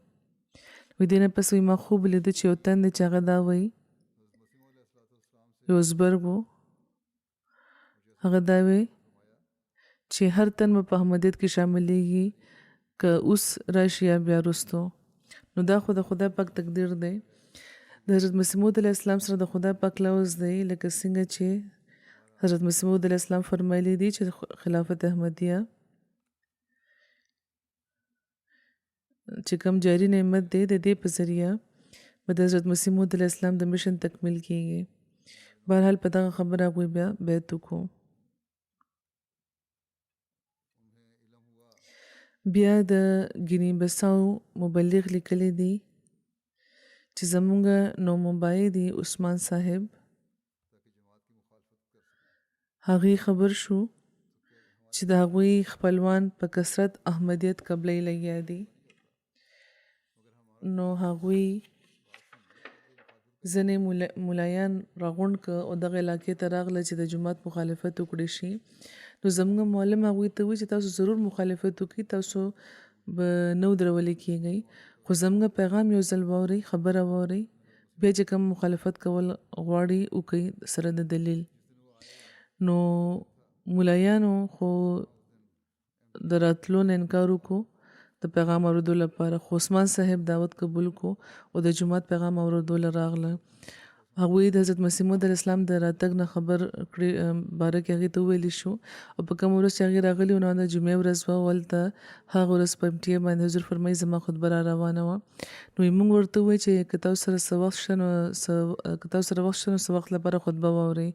وی دې نه پس وی ما خوب لیده چې یو تن دی چې هغه دا وایي یو ازبرګ و هغه دا وایي چې هر تن به په احمدیت کې شاملیږي که اوس راشي یا بیا وروستو نو دا خو د خدای پاک تقدیر دی د حضرت مسیح موعود علیه السلام سره د خدای پاک لفظ دی لکه څنګه چې حضرت مسیح موعود علیه السلام فرمایلی دي چې خلافت احمدیه چې کوم جاری نعمت دی د دې په ذریعه به د حضرت مسیح موعود علیه السلام د مشن تکمیل کیږي. بهرحال په دغه خبره هغوی بیا بیعت وکړو. بیا د ګینی بساو مبلغ لیکلی دی چې زمونږ نومبای دی عثمان صاحب هغې خبر شو چې د هغوی خپلوان په کثرت احمدیت قبلۍ لګیا دي. نو هغوی ځینې ملایان راغونډ که او دغه علاقې ته راغله چې د جومات مخالفت وکړی شي. نو زموږ معلم هغوی ته وایي چې تاسو ضرور مخالفت وکړئ، تاسو به نه ودرولې کیږئ، خو زموږ پیغام یو ځل واورئ، خبره واورئ، بیا چې کوم مخالفت کول غواړي وکړئ سره د دلیل. نو ملایانو خو د راتلو نه انکار وکړو د پیغام اورېدو لپاره، خو عثمان صاحب دعوت قبول کو او د جومات پیغام اورېدو راغله. هغوی د حضرت مسیح موعود علیه السلام د راتګ نه خبر کړي باره کې هغې ته وویلی شو، او په کوم ورځ چې هغې راغلي نو د جمعې ورځ وه، هلته هغه ورځ په MTA باندې حضور فرمایي زما خطبه را روانه وه. نو موږ ورته ووایو چې که تاسو سره څه وخت شته نو څه وخت لپاره خطبه واورئ.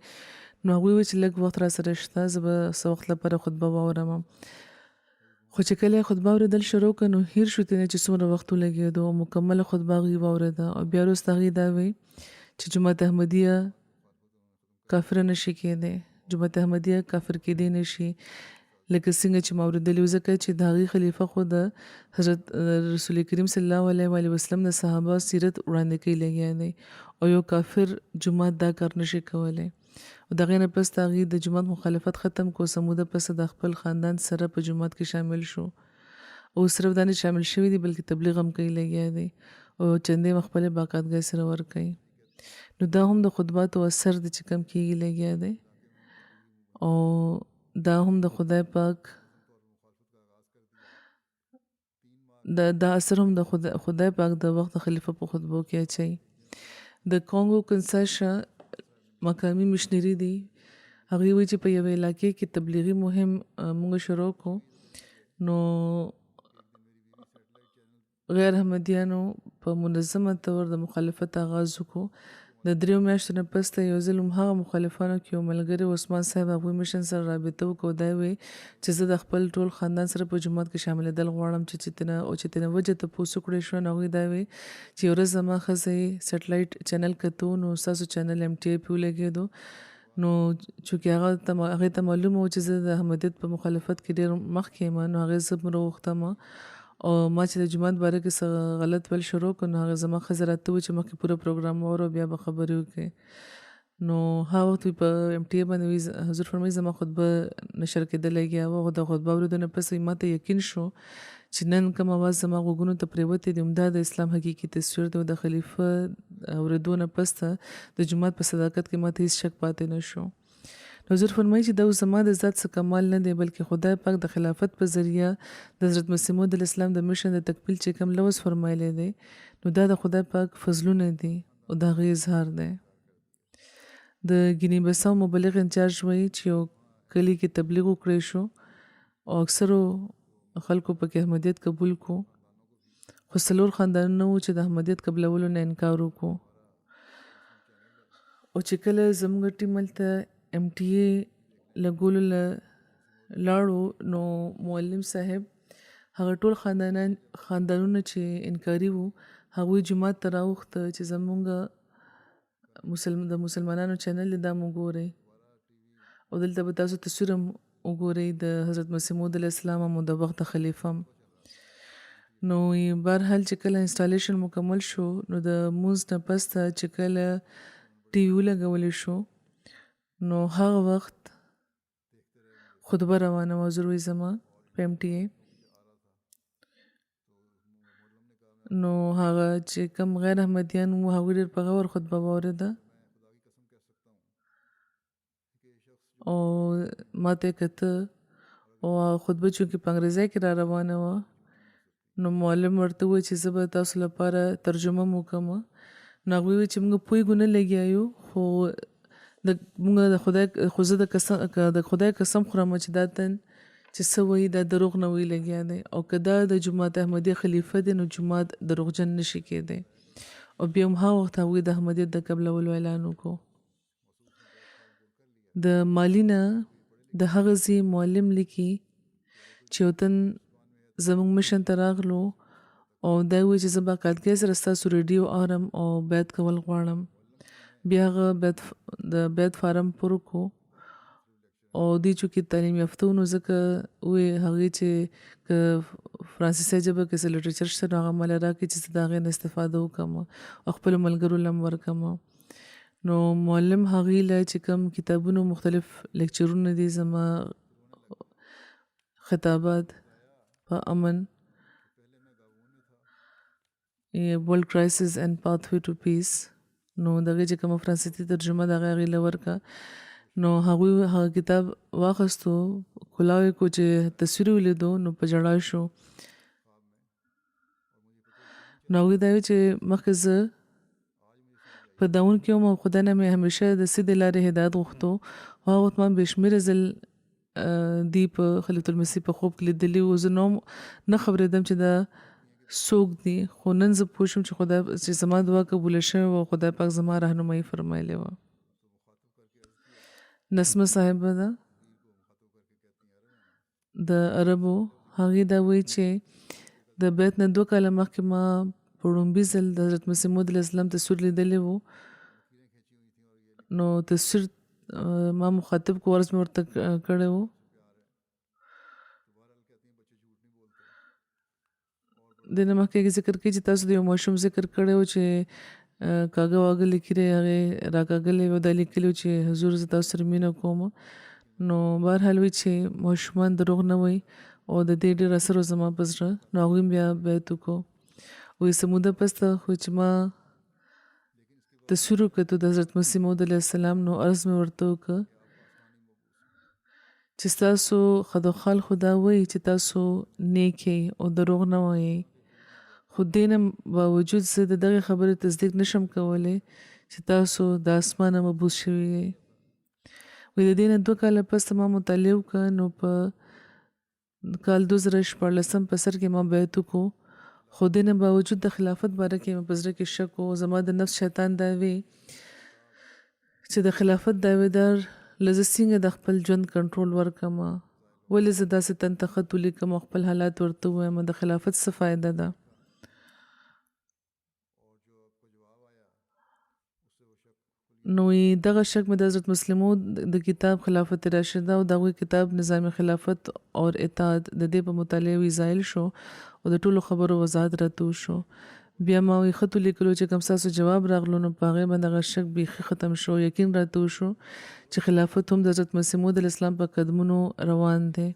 نو هغوی وویل چې لږ وخت را سره شته، زه به څه وخت لپاره خطبه واورم. خو چې کله یې خطبه اورېدل شروع کړه نو هیر شو ترې چې څومره وخت ولګېدو او مکمله خطبه هغوی واورېده. او بیا وروسته هغې دا وی چې جماعت احمدیه کافره نشي کېدی، جماعت احمدیه کافر کېدی نشي، لکه څنګه چې ما اورېدلي وو، ځکه چې د هغې خلیفه خو د حضرت رسول کریم صلی الله علیه وسلم د صحابه سیرت وړاندې کوي لګیا دی، او یو کافر جماعت دا کار نشي کولی. او د هغې نه پس د هغې د جومات مخالفت ختم کو، سموده پس د خپل خاندان سره په جومات کې شامل شو، او صرف دا نه شامل شوي دي بلکې تبلیغ هم کوي لګیا دی، او چندې خپلې باقاعدګۍ سره ورکوي. نو دا هم د خطباتو اثر دی چې کم کېږي لګیا دی، او دا هم د خدای پاک دا اثر هم د خدای پاک د وخت د خلیفه په خطبو کې اچوي. د کانګو کنساشا مقامی مشنری دی، هغوی وایي چې په یوې علاقې کې تبلیغي مهم موږ شروع کړو، نو غیر احمدیانو په منظمه طور د مخالفت آغاز وکړو. د 3 میاشتو نه پس ته یو ځل هم هغه مخالفانو کې یو ملګری عثمان صاحب هغوی مشن سره رابطه وکړو، دا وی چې زه د خپل ټول خاندان سره په جومات کې شاملېدل غواړم چې تنه وجه تپوس وکړی شو. نو هغوی دا وی چې یو ورځ زما ښځه سیټلایټ چینل کتو، نو ستاسو چینل MTA پې ولګېدو، نو چونکې هغې ته معلومه و چې زه د احمدیت په مخالفت کې ډېر مخکې یم، نو هغې زه هم راوغوښتم، او ما چې د جومات باره کې څه غلط ویل شروع کړ نو هغه زما ښځه راته وویل چې مخکې پوره پروګرام واوره بیا به خبرې وکړې. نو هغه وخت په MTA باندې حضور فرمایي زما خطبه نشر کېدل لګیا وه، د خطبه اورېدو نه پس ما ته یقین شو چې نن کوم اواز زما غوږونو ته پرېوتی دی همدا د اسلام حقیقي تصویر دی، او د خلیفه اورېدو نه پس ته د جومات په صداقت کې ما ته هېڅ شک پاتې نه شو. نو حضور فرمایي چې دا زما د ذات څه کمال نه دی بلکې خدای پاک د خلافت په ذریعه د حضرت مسیح موعود علیه السلام د مشن د تکمیل چې کوم لوز فرمایلی دی، نو دا د خدای پاک فضلونه دي او د هغې اظهار دی. د ګینی بساو مبلغ انچارج وایي چې یو کلي کې تبلیغ وکړی شو او اکثرو خلکو پکې احمدیت قبول کو، خو 4 خاندانونه وو چې د احمدیت قبلولو نه انکار وکړو. او چې کله زموږ ټیم هلته MTA لګولو لاړو نو معلم صاحب هغه ټول خاندانونه چې انکاري وو هغوی جومات ته راوغوښته چې زموږ د مسلمانانو چینل دا مو ګورئ، او دلته به تاسو تصویر هم وګورئ د حضرت مسیح موعود علیه السلام او د وخت د خلیفه. نو بهرحال چې کله انسټالیشن مکمل شو نو د مونځ نه پس ته چې کله TV ولګولی شو نو هغه وخت خطبه روانه وه، حضور وایي زما په MTA. نو هغه چې کم غیر احمدیان وو هغوی ډېر په غور خطبه واورېده، او ما ته یې کته، او خطبه چونکې په انګریزۍ کې را روانه وه نو معلم ورته وویل چې زه به تاسو لپاره ترجمه هم وکړم. نو هغوی وویل چې موږ پوهېږو نه لګیا یو، خو زه د خدای قسم خورم چې دا تن چې څه وایي دا دروغ نه وی لګیا دی او که دا د جماعت احمدیه خلیفه دی نو جماعت دروغجن نشي کېدی او بیا هم هغه وخت هغوی د احمدیت د قبلولو اعلان وکړو. د مالی نه د هغه ځای معلم لیکي چې یو تن زموږ مشن ته راغلو او دا وایي چې زه باقاعدګۍ سره ستاسو ریډیو اورم او بیعت کول غواړم. بیا هغه د بیعت فارم پر وکړو او دی چونکې تعلیم یافته نو ځکه وې هغې چې که فرانسیسي ژبه کې څه لټریچر شته نو هغه ماله راکړي چې زه د هغې نه استفاده وکړم او خپلو ملګرو له هم ورکړم. نو معلم هغې له چې کوم کتابونو مختلف لیکچرونه دي زما خطابات په امن ورلډ کرایسس اینڈ پاثوے ټو پیس نو دغې چې کومه فرانسیسي ترجمه د هغې هغې له ورکړه نو هغوی هغه کتاب واخیستو کلاوې کو چې تصویر ولیدو نو په ژړا شو. نو هغوی دا وی چې مخکې زه په داون کې وم او خدای نه مې همیشه د سیدې لارې هدایت غوښتو او هغه وخت ما بې شمېره ځل دی په خلیفة المسیح په خوب کې لیدلي وو. زه نو نه خبرېدم چې دا څوک دي خو نن زه پوه شوم چې خدای چې زما دعا قبوله شوې وه او خدای پاک زما رهنمایي فرمایلې وه. نسمه صاحبه ده د عربو هغې دا وایي چې د بیت نه 2 کاله مخکې ما په لومبي ځل د حضرت مسیح موعود علیه السلام تصویر لیدلی و نو تصویر ما مخاطب کو عرض مې ورته کړی و. د نه مخکې ذکر کوي چې تاسو د یو ماشوم ذکر کړی و چې کاغه واغه لیکلی هغې راکاږلی و دا لیکلي و چې حضور زه تاسو سره مینه کوم. نو بهرحال وایي چې ماشومان دروغ نه وایي او د دې ډېر اثر و زما په زړه نو هغوی بیا بیعت وکړو. وایي څه موده پسته خو چې ما تصویر وکتو د حضرت مسیح موعود علیه السلام نو عرض مې ورته وکړه چې ستاسو خدوخال خدا وایي چې تاسو نیک یې او دروغ نه وایي خو دې نه باوجود زه د دغې خبرې تصدیق نشم کولی چې تاسو د اسمانه مبعوث شوي یې. وایي د دې نه 2 کاله پس ما مطالعه وکړه نو په کال 2014 په سر کې ما بیعت وکړو خو دې نه باوجود د خلافت باره کې مې په زړه کې شک و. زما د نفس شیطان دا وی چې د خلافت دعویدار له زه څنګه د خپل ژوند کنټرول ورکړم ولې زه داسې تن ته خط ولیکم او خپل حالات ورته ووایم د خلافت څه فایده ده. نو دغه شک مې د حضرت مسلم موعود د کتاب خلافت راشده او دغه کتاب نظام خلافت اور اطاعت د دې په مطالعه وی زایل شو او د ټولو خبرو وضاحت راته شو. بیا ما وی خط لیکلو چې کوم تاسو جواب راغلو نو په هغې باندې هغه شک بیخي ختم شو. یقین راته شو چې خلافت هم د حضرت مسیح موعود علیه السلام په قدمونو روان دی.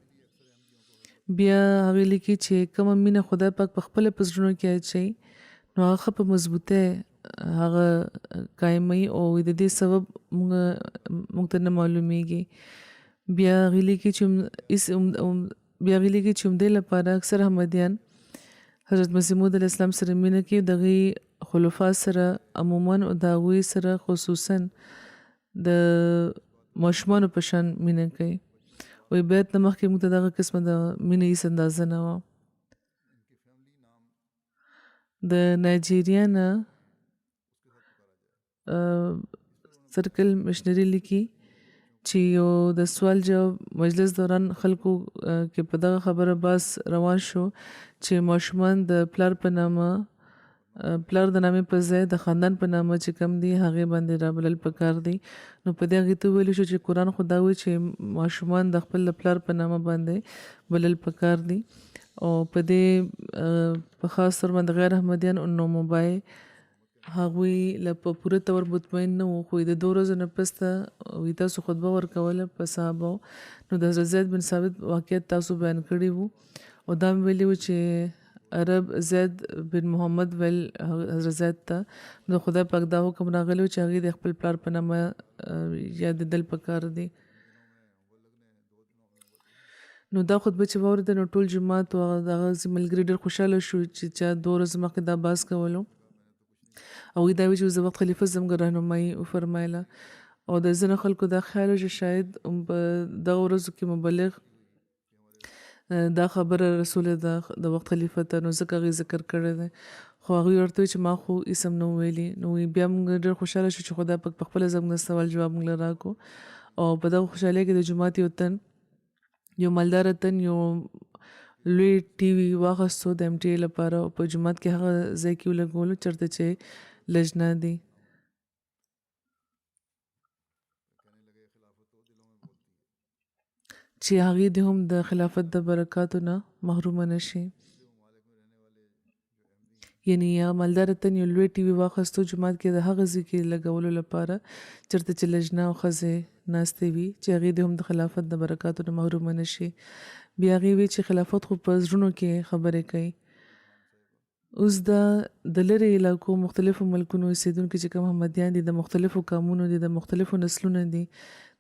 بیا هغې لیکي چې کومه مینه خدای پاک په خپله په زړونو کې اچوي نو هغه په مضبوطۍ هغه قایموي او د دې سبب موږ ته نه معلومیږي. بیا هغې لیکي چې همدې لپاره اکثر احمدیان حضرت مسیح موعود علیه السلام سره مینه کوي د هغې خلفا سره عموما او د هغوی سره خصوصا د ماشومانو په شان مینه کوي. وایي بیعت نه مخکې موږ ته دغه قسمه د مینې هېڅ اندازه نه وه. د نایجیریا نه سرکل مشنری لیکي چې یو د سوال جواب مجلس دوران خلکو کې په دغه خبره باس روان شو چې ماشومان د پلار په نامه پلار د نامې په ځای د خاندان په نامه چې کم دي هغې باندې رابلل پکار دي. نو په دې هغې ته ویلی شو چې قرآن خو دا وایي چې ماشومان د خپل پلار په نامه باندې بلل پکار دي او په دې په خاص طور باندې غیر احمدیان او نو موبای هغوی له په پوره طور مطمئن نه وو خو د 2 ورځو نه پس ته وایي تاسو خطبه ورکوله په صحابو نو د حضرت زید بن ثابت واقعیت تاسو بیان کړي وو او دا مې ویلي وو چې عرب زید بن محمد ویل حضرت زید ته نو خدای پاک دا حکم راغلی و چې هغې د خپل پلار په نامه یادېدل پکار دي. نو دا خطبه چې واورېده نو ټول جماعت او دغه ملګري ډېر خوشحاله شو چې چا 2 ورځې مخکې دا بحث کولو او دا وی چې زه وخت خلیفه زموږ رهنمایي وفرمایله او د ځینو خلکو دا خیال چې شاید په دغه ورځو کې مبلغ دا خبره رسول ده د وخت خلیفه ته نو ځکه هغې ذکر کړی دی خو هغوی ورته وایي چې ما خو اسم نه ویلي نو بیا موږ ډېر خوشحاله شو چې خدای پاک په خپله زموږ د سوال جواب موږ له راکړو او په دغه خوشحالۍ کې د جومات یو مالداره تن یو لوی ټي وي واخیستو د MTA لپاره او په جومات کې هغه ځای کې ولګولو چېرته چې لجنه دي چې هغې دې هم د خلافت د برکاتو نه محرومه نه شي یعنی یا مالداره تن یو لوی ټي وي واخیستو جومات کې د هغه ځای کې لګولو لپاره چېرته چې لجنه او ښځې ناستې وي چې هغې دې هم د خلافت د برکاتو نه محرومه نه شي بیا هغې وی چې خلافت خو په زړونو کې خبرې کوي اوس د لرې علاقو مختلفو ملکونو اوسېدونکي چې کوم احمدیان دي د مختلفو قومونو دي د مختلفو نسلونو دي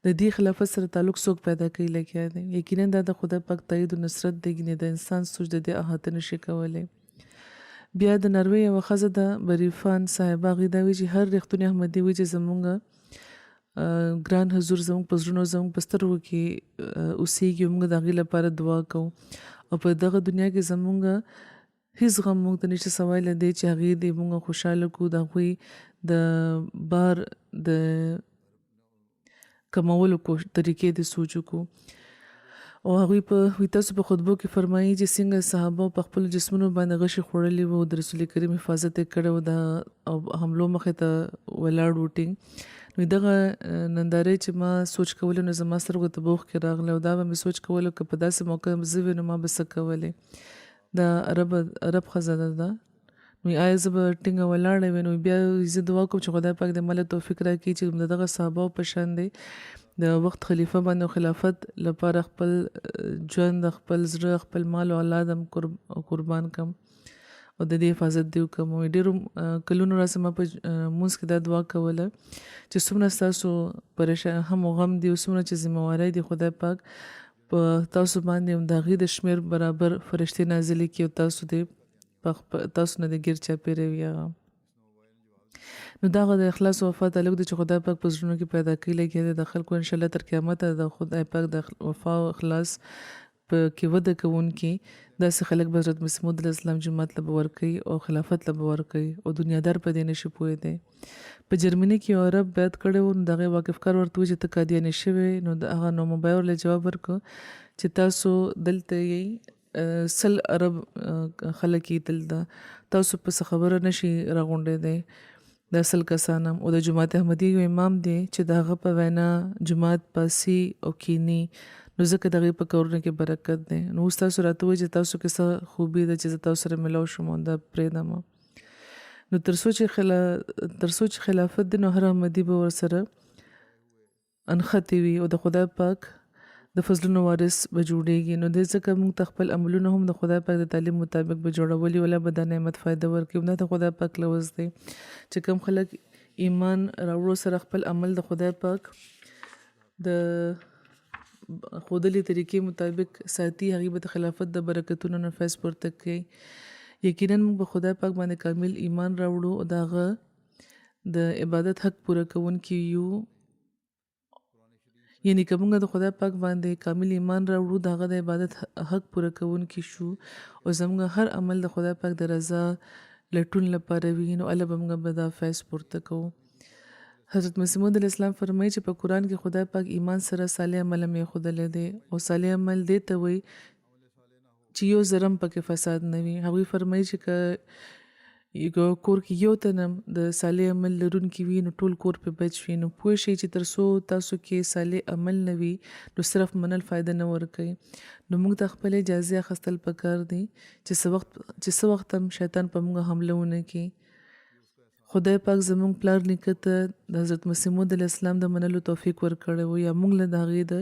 د دې خلافت سره تعلق څوک پیدا کوي لګیا دی یقینا دا د خدای پاک تایید او نصرت دی ګینې د انسان سوچ د دې احاطه نشي کولی بیا د نروې یوه ښځه ده بریفان صاحبه هغې دا وایي چې هر رښتونی احمدي وایي چې زمونږ ګران حضور زموږ په زړونو زموږ په سترګو کې اوسېږي موږ د هغې لپاره دعا کوو او په دغه دنیا کې زموږ هیڅ غم موږ ته نشته سوای له دې چې هغې دې موږ خوشحاله کړو د هغوی د بار د کمولو طریقې دې سوچ وکړو او هغوی تاسو په خطبو کې فرمایي چې څنګه صحابه په خپلو جسمونو باندې غشې خوړلې وو د رسول کریم حفاظت یې کړی و د حملو مخې ته ولاړ و ټینګ نو دغه نندارې چې ما سوچ کولو نو زما سترګو ته به اوښکې راغلی او دا به مې سوچ کولو که په داسې موقع زه وې نو ما به څه کولی دا عرب ښځه ده نو آیا زه به ټینګه ولاړه وې نو بیا زه دعا کوم چې خدای پاک دې مله توفیق راکړي چې د دغه صحابهو په شان دی د وخت خلیفه باندې او خلافت لپاره خپل ژوند خپل زړه خپل مال او اولاد هم قربان کم او د دې حفاظت دې وکړم او ډېرو کلونو راڅخه ما په مونځ کې دا دعا کوله چې څومره ستاسو پریشان هم او غم دي او څومره چې ذمهواری دي خدای پاک په تاسو باندې هم د هغې د شمېر برابر فرښتې نازلې کړي او تاسو نه د ګیر چاپېره وي هغه نو دغه د اخلاص او وفا تعلق دی چې خدای پاک په زړونو کې پیدا کړي لګیا دی د خلکو انشاءالله تر قیامته د خدای پاک د وفا او اخلاص په کې وده کوونکي داسې خلک به حضرت مسیح موعود علیه السلام جومات له به ورکوي او خلافت له به ورکوي او دنیادار په دې نشي پوهېدی په جرمني کې یو عرب بیعت کړی و نو د هغې واقفکار ورته وویل چې ته قادیاني شوې نو د هغه نوموبی ورله جواب ورکړ چې تاسو دلته یې سل عرب خلک یې دلته تاسو په څه خبره نشي راغونډېدی د سل کسان هم او د جماعت احمدي یو امام دی چې د هغه په وینا جماعت پاسي او کینی نو ځکه د هغې په کورونو کې برکت دی نو اوس تاسو راته وایي چې تاسو کې څه خوبي ده چې زه تاسو سره ملاو شم او دا پرېږدم نو تر څو چې خلافت دی نو هر احمدي به ورسره انښتې وي او د خدای پاک د فضلونو وارث به جوړیږي نو دې ځکه موږ ته خپل عملونه هم د خدای پاک د تعلیم مطابق به جوړولي ولا به دا نعمت فایده ورکړي دا د خدای پاک لوز دی چې کوم خلک ایمان راوړو سره خپل عمل د خدای پاک د ښودلې طریقې مطابق ساتي هغې به د خلافت د برکتونو نه فیض پورته کوي یقینا موږ به خدای پاک باندې کامل ایمان راوړو او د هغه د عبادت حق پوره کوونکي یو یعنی که موږ د خدای پاک باندې کامل ایمان راوړو د هغه د عبادت حق پوره کوونکي شو او زموږ هر عمل د خدای پاک د رضا لټون لپاره وي نو الله به موږ به دا فیض پورته کوو حضرت مسیح موعود علیه السلام فرمایي چې په قرآن کې خدای پاک ایمان سره صالح عمل هم ایښودلی دی او صالح عمل دې ته وایي چې یو ذره هم پکې فساد نه وي هغوی فرمایي چې که کور کې یو تن هم د صالح عمل لرونکي وي نو ټول کور پې بچ وي نو پوه شئ چې تر څو تاسو کې صالح عمل نه وي نو صرف منل فایده نه ورکوي نو موږ ته خپل اجازه اخیستل پکار دی چې څه وخت هم شیطان په موږ حمله ونه کړي خدای پاک زموږ پلار نیکه ته د حضرت مسیح موعود علیه السلام د منلو توفیق ورکړی و یا موږ له د هغې د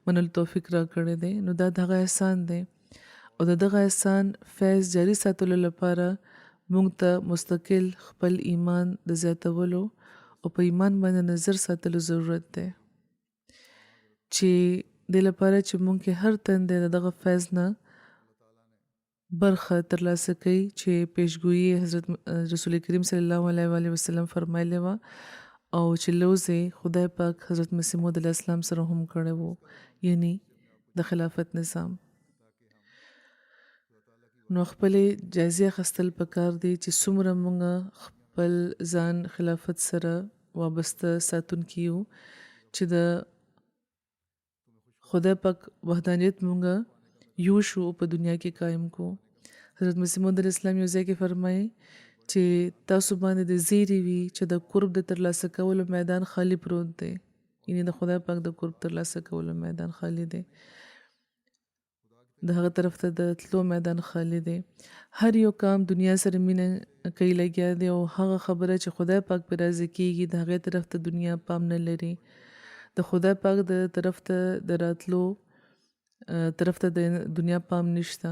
منلو توفیق راکړی دی نو دا د هغه احسان دی او د دغه احسان فیض جاري ساتلو لپاره موږ ته مستقل خپل ایمان د زیاتولو او په ایمان باندې نظر ساتلو ضرورت دی چې د لپاره چې موږ کې هر تن د دغه فیض نه برخه ترلاسه کوي چې پیشګویي حضرت رسول کریم صلی الله علیه وسلم فرمایلی وه او چې لوز خدای پاک حضرت مسیح موعود علیه السلام سره هم کړی و یعنی د خلافت نظام نو خپلې جایزې اخیستل پکار دی چې څومره موږ خپل ځان خلافت سره وابسته ساتونکي یو چې د خدای پاک وحدانیت موږ یو شو په دنیا کې قایم کو. حضرت مسیح موعود علیه السلام یو ځای کې فرمایي چې تاسو باندې د زیری وي چې د قرب د ترلاسه کولو میدان خالی پروت دی، یعنی د خدای پاک د قرب ترلاسه کولو میدان خالی دی، د هغه طرف ته د تلو میدان خالی دی. هر یو کام دنیا سره مینه کوي لګیا دی او هغه خبره چې خدای پاک پر راضي کیږي د هغې طرف ته دنیا پام نه لري. د خدای پاک د طرف ته د راتلو طرف ته د دنیا پام نشته.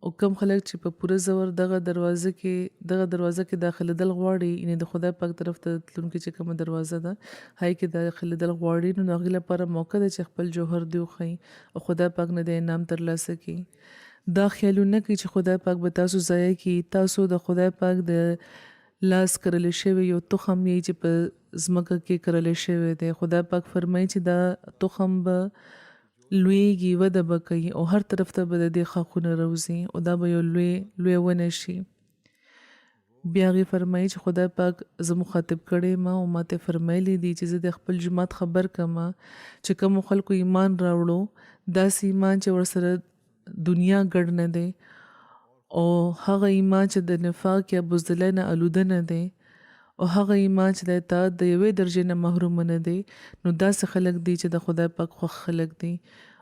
او کم خلک چې په پوره زور دغه دروازه کې داخليدل غواړي، یعنی د خدای پاک طرف ته تلونکي چې کومه دروازه ده هاي کې داخليدل غواړي، نو هغې لپاره موقع ده چې خپل جوهر دی وښیي او خدای پاک نه د انعام ترلاسه کړي. دا خیالونه کوي چې خدای پاک به تاسو ضایع کړي. تاسو د خدای پاک د لاس کرلی شوی یو تخم یې چې په ځمکه کې کرلی شوی دی. خدای پاک فرمایي چې دا تخم به لویږي، وده به کوي او هر طرف ته به د دې ښاخونه راوځي او دا به یو لوی ونه شي. بیا هغې فرمایي چې خدای پاک زه مخاطب کړی ما او ماته فرمایلی دي چې زه د خپل جماعت خبر کما چې کومو خلکو ایمان راوړو داسې ایمان چې ورسره دنیا ګډ نه دی او هغه ایمان چې د نفاق یا بزدلۍ نه آلوده نه دی او هغه ایمان چې د اطاعت د یوې درجې نه محروم نه دی، نو داسې خلک دي چې د خدای پاک خوښ خلک دي.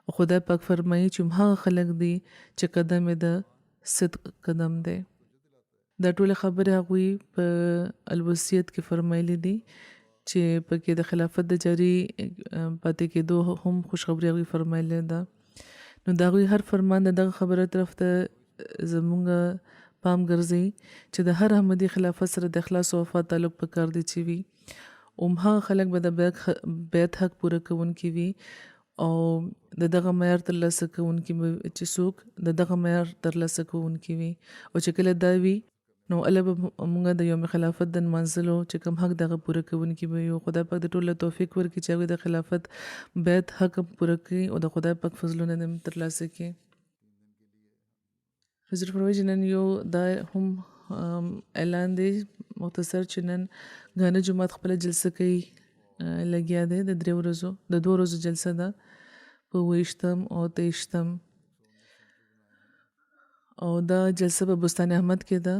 او خدای پاک فرمایي چې هغه خلک دي چې قدم یې د صدق قدم دی. دا ټولې خبرې هغوی په الوصیت کې فرمایلی دي چې پکې د خلافت د جاري پاتې کېدو هم خوشخبري هغوی فرمایلی ده. نو د هغوی هر فرمان د دغه خبره طرف ته زمونږ پام ګرځي چې د هر احمدي خلافت سره د اخلاص او وفا تعلق پکار دی چې وي او هغه خلک به د بیعت حق پوره کوونکي وي او د دغه معیار ترلاسه کوونکي چې څوک د دغه معیار ترلاسه کوونکي وي او چې کله دا وي نو الله به موږ د یوم خلافت د نمانځلو چې کوم حق دغه پوره کوونکي به یو. خدای پاک د ټولو توفیق ورکړي چې هغوی د خلافت بیعت حق پوره کړي او د خدای پاک فضلونه ترلاسه کړي. حضرت فرمایي چې نن یو دا هم اعلان دی مختصر چې نن غانه جماعت خپل جلسه کوي لګیا دی د 2 ورځو جلسه ده په 28 او 23 او دا جلسه په بستان احمد کې ده.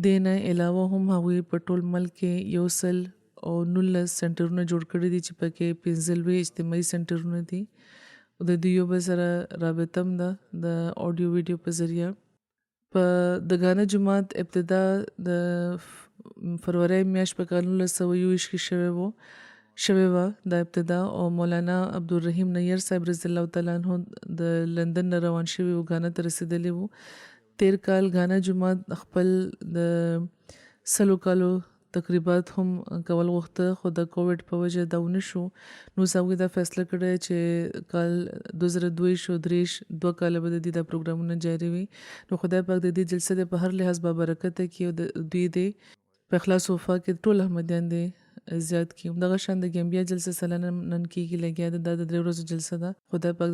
دې نه علاوه هم هغوی په ټول ملک کې 119 سنټرونه جوړ کړي دي چې پکې 15 اجتماعي سنټرونه دي او د دوی یو بل سره رابطه هم ده د آډیو ویډیو په ذریعه. په د غانه جماعت ابتدا د فروری میاشت په 1921 کې شوې وه د ابتدا او مولانا عبدالرحیم نیر صاحب رضی الله تعالی عنہ د لندن نه روان شوي و غانه ته رسېدلی وو. 13 کال غانه جماعت خپل د 100 کالو تقریبات هم کول غوښته خو د کووډ په وجه دا ونه شو. نو هغوی دا فیصله کړې چې کال 2023 2 کاله به د دې دا پروګرامونه جاري وي. نو خدای پاک د دې جلسه د په هر لحاظ بابرکته کړي او د دوی د په اخلاص او وفا کې ټول احمدیان دې زیات کړي. دغه شان د ګمبیا جلسه سالانه نن کېږي لګیا ده، دا د 3 ورځو جلسه ده. خدای پاک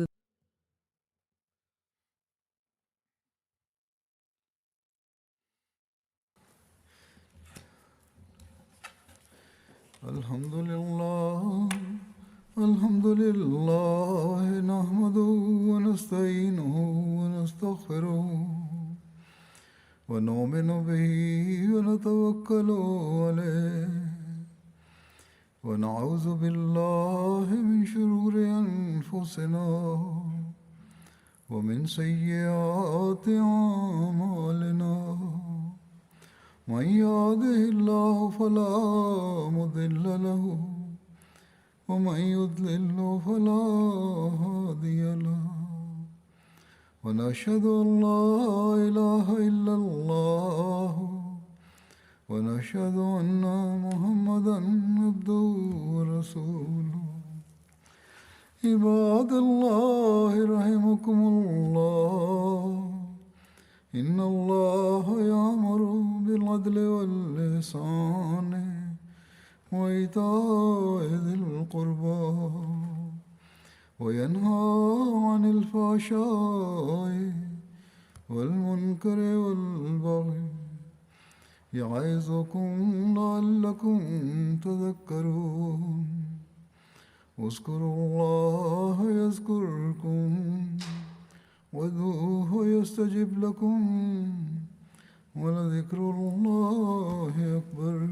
الحمد لله نحمده ونستعينه ونستغفره ونؤمن به ونتوكل عليه ونعوذ بالله من شرور أنفسنا ومن سيئات أعمالنا. من يهده الله فلا مضل له ومن يضلل فلا هادي له ونشهد أن لا إله إلا الله ونشهد أن محمدا عبده ورسوله. عباد الله رحمكم الله إن الله يأمر بالعدل والإحسان وإيتاء ذي القربى وينهى عن الفحشاء والمنكر والبغي يعظكم لعلكم تذكرون اذكروا الله يذكركم وادعوه يستجب لكم ولذكر الله أكبر.